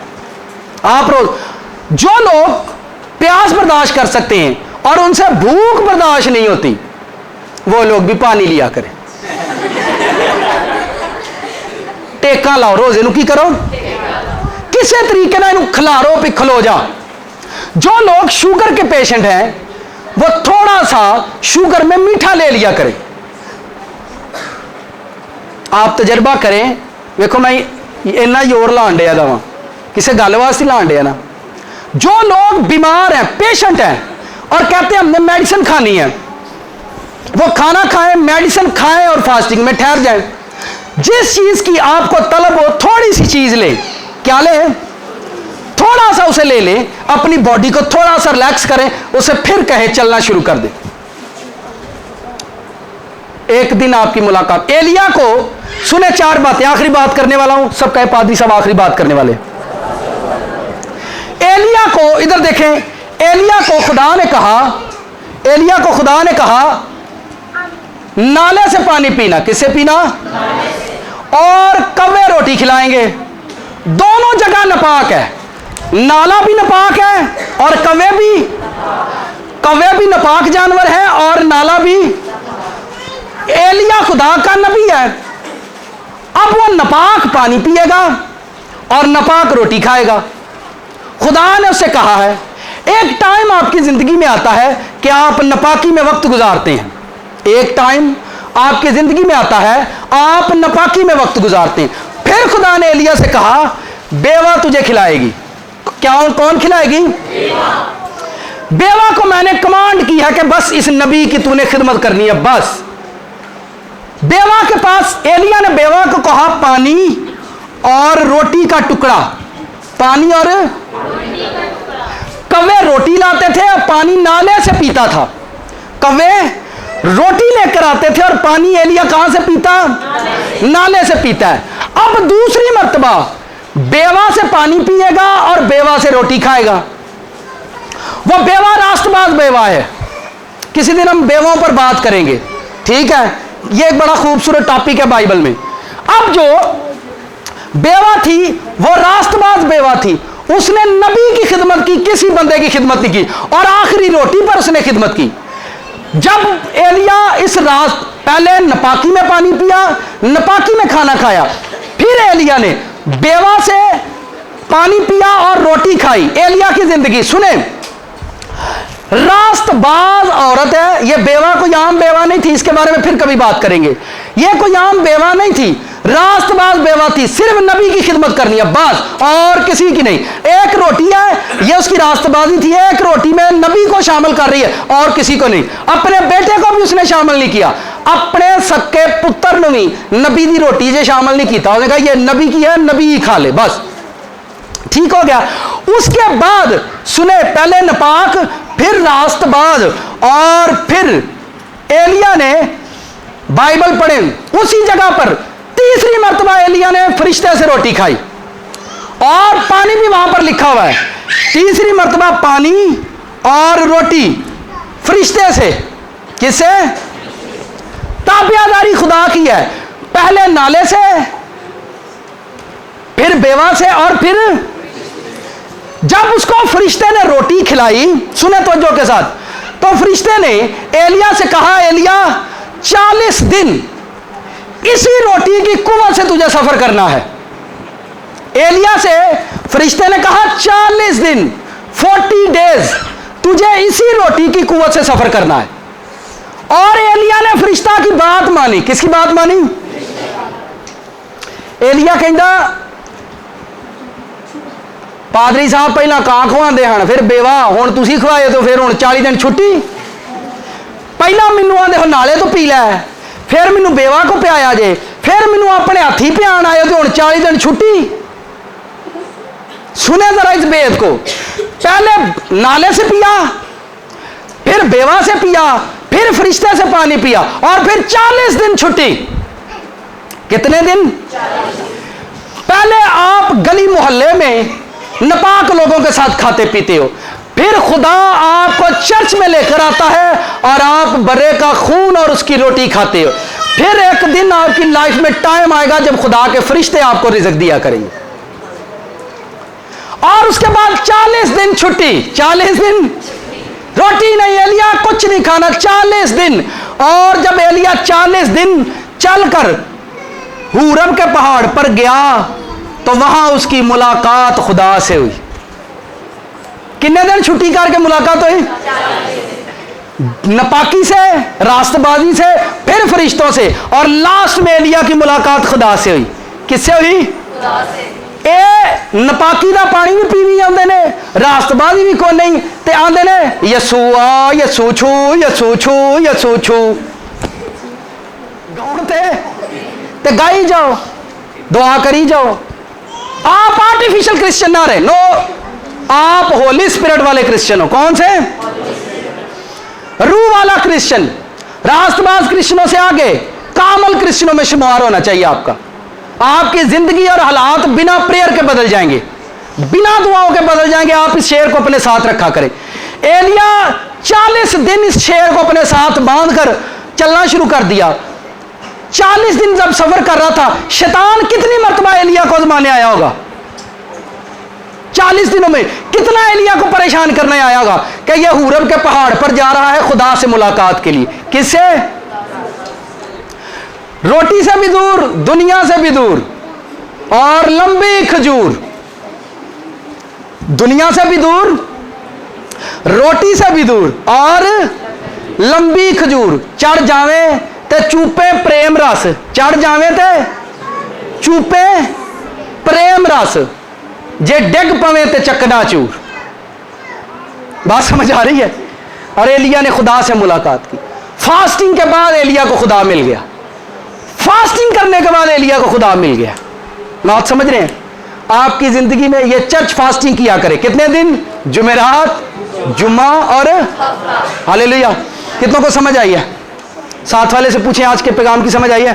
आप रोज, जो लोग प्यास बर्दाश्त कर सकते हैं और उनसे भूख बर्दाश्त नहीं होती, वो लोग भी पानी लिया करें। टेका लाओ, रोजे नू की करो, किसी तरीके ना इनू खिलारो भी खलो जा। जो लोग शुगर के पेशेंट हैं, वो थोड़ा सा शुगर में मीठा ले लिया करें। आप तजर्बा करें, देखो मैं इन्ना जोर लान दिया दवा, किसी गल वास्ते लान दिया ना। जो लोग बीमार हैं, पेशेंट हैं और कहते हैं हमने मेडिसिन खानी है, वो खाना खाएं, मेडिसिन खाएं और फास्टिंग में ठहर जाएं। जिस चीज की आपको तलब हो, थोड़ी सी चीज ले, क्या ले? थोड़ा सा उसे ले ले, अपनी बॉडी को थोड़ा सा रिलैक्स करें, उसे फिर कहे चलना शुरू कर दे। एक दिन आपकी मुलाकात, एलिया को सुने 4 बातें, आखिरी बात करने वाला हूं, सब कहे पादरी साहब आखिरी बात करने वाले। एलिया को इधर देखें, एलिया को खुदा ने कहा नाले से पानी पीना। किससे पीना? और कौवे रोटी खिलाएंगे। दोनों जगह नापाक है, नाला भी नापाक है और कौवे भी नापाक जानवर है और नाला भी। एलिया खुदा का नबी है, अब वो नापाक पानी पिएगा और नापाक रोटी खाएगा। खुदा ने उससे कहा है, एक टाइम आपकी जिंदगी में आता है कि आप नापाकी में वक्त गुजारते हैं। एक टाइम आपकी जिंदगी में आता है, आप नापाकी में वक्त गुजारते हैं। फिर खुदा ने एलिया से कहा, बेवा तुझे खिलाएगी। क्या कौन खिलाएगी? बेवा को मैंने कमांड की है कि बस इस नबी की तूने खिदमत करनी है। बस बेवा के पास, एलिया ने बेवा को कहा पानी और रोटी का टुकड़ा। पानी और कौवे रोटी लाते थे और पानी नाले से पीता था। कौवे रोटी लेकर आते थे और पानी एलिया कहां से पीता? नाले से पीता है। अब दूसरी मर्तबा बेवा से पानी पिएगा और बेवा से रोटी खाएगा। वो बेवा राष्ट्रवाद बेवा है। किसी दिन हम बेवाओं पर बात करेंगे, ठीक है? ये एक बड़ा खूबसूरत टॉपिक है बाइबल में। अब जो बेवा थी वो राष्ट्रवाद बेवा थी, उसने नबी की खिदमत की, किसी बंदे की खिदमत नहीं की, और आखिरी रोटी पर उसने खिदमत की। जब एलिया पहले नपाकी में पानी पिया, नपाकी में खाना खाया, फिर एलिया ने बेवा से पानी पिया और रोटी खाई। एलिया की जिंदगी सुने, रास्तबाज औरत है ये। बेवा कोई आम बेवा नहीं थी, इसके बारे में फिर कभी बात करेंगे। ये कोई आम बेवा नहीं थी, रास्तबाज बेवा थी। सिर्फ नबी की खिदमत करनी है बस, और किसी की नहीं। एक एक रोटी है, ये उसकी रास्तबाजी थी, एक रोटी में नबी को शामिल कर रही है और किसी को नहीं। अपने बेटे को भी उसने शामिल नहीं किया, अपने सक्के पुत्र ने भी नबी की रोटी से शामिल नहीं किया। उसने कहा ये नबी की है, नबी ही खा ले, बस ठीक हो गया। उसके बाद सुने, पहले नपाक, फिर रास्तबाज, और फिर एलिया ने, बाइबल पढ़े उसी जगह पर तीसरी मर्तबा एलिया ने फरिश्ते से रोटी खाई, और पानी भी वहां पर लिखा हुआ है। तीसरी मर्तबा पानी और रोटी फरिश्ते से, किससे? ताबियादारी खुदा की है, पहले नाले से, फिर बेवा से, और फिर जब उसको फरिश्ते ने रोटी खिलाई, सुने तवज्जो के साथ, तो फरिश्ते ने एलिया से कहा, एलिया 40 दिन इसी रोटी की कुव्वत से तुझे सफर करना है। एलिया से फरिश्ते ने कहा 40 दिन 40 डेज तुझे इसी रोटी की कुव्वत से सफर करना है। और एलिया ने फरिश्ता की बात मानी। किसकी बात मानी? एलिया कहता, पादरी साहब पहला कां खवाते हैं, फिर बेवा, हुण तुसीं खवाए तो फिर हुण 40 दिन छुट्टी। पहला मैनू आंदे हो नाले तो पी लै, फिर मैनू बेवा को पियाया जे, फिर मैनू अपने हाथी पियान आए तो हुण 40 दिन छुट्टी। सुने जरा इस बेद को, पहले नाले से पिया, फिर बेवा से पिया, फिर फरिश्ते से पानी पिया, और फिर 40 दिन छुट्टी। कितने दिन? पहले आप गली मोहल्ले में नापाक लोगों के साथ खाते पीते हो, फिर खुदा आपको चर्च में लेकर आता है और आप बर्रे का खून और उसकी रोटी खाते हो। फिर एक दिन आपकी लाइफ में टाइम आएगा जब खुदा के फरिश्ते आपको रिज़्क दिया करेंगे, और उसके बाद 40 दिन छुट्टी। 40 दिन रोटी नहीं, एलिया कुछ नहीं खाना, 40 दिन। और जब एलिया 40 दिन चलकर हूरब के पहाड़ पर गया तो वहां उसकी मुलाकात खुदा से हुई। कितने दिन छुट्टी करके मुलाकात हुई? नपाकी से, रास्तबाजी से, फिर फरिश्तों से, और लास्ट में एलिया की मुलाकात खुदा से हुई। किससे हुई? खुदा से। ए नपाकी का पानी भी पीवी जाते ने, रास्तबाजी भी को नहीं, ते आंदे ने यसुआ यसुछू यसुछू यसुछू, गाते ते गाई जाओ, दुआ करी जाओ। आप आर्टिफिशियल क्रिश्चियन ना रहे, नो, आप होली स्पिरिट वाले क्रिश्चियन हो। कौन से? रूह वाला क्रिश्चियन। रास्तबाज क्रिश्चियनों से आगे कामल क्रिश्चियनों में शुमार होना चाहिए आपका। आपकी जिंदगी और हालात बिना प्रेयर के बदल जाएंगे, बिना दुआओं के बदल जाएंगे। आप इस शेर को अपने साथ रखा करें। एलिया 40 दिन इस शेर को अपने साथ बांधकर चलना शुरू कर दिया। 40 दिन जब सफर कर रहा था, शैतान कितनी मर्तबा एलिया को आजमाने आया होगा? 40 दिनों में कितना एलिया को परेशान करने आया होगा कि यह हूरब के पहाड़ पर जा रहा है खुदा से मुलाकात के लिए। किससे? रोटी से भी दूर, दुनिया से भी दूर, और लंबी खजूर। दुनिया से भी दूर, रोटी से भी दूर, और लंबी खजूर। चढ़ जावे ते चूपे प्रेम रस, चढ़ जावे ते चूपे प्रेम रस, जे डिग पवे ते चकना चूर। बात समझ आ रही है? और एलिया ने खुदा से मुलाकात की। फास्टिंग के बाद एलिया को खुदा मिल गया। फास्टिंग करने के बाद एलिया को खुदा मिल गया। बात समझ रहे हैं? आपकी जिंदगी में ये चर्च फास्टिंग किया करे। कितने दिन? जुमेरात, जुम्मा और हालेलुया। कितनों को समझ आई है? साथ वाले से पूछें, आज के पैगाम की समझ आई है?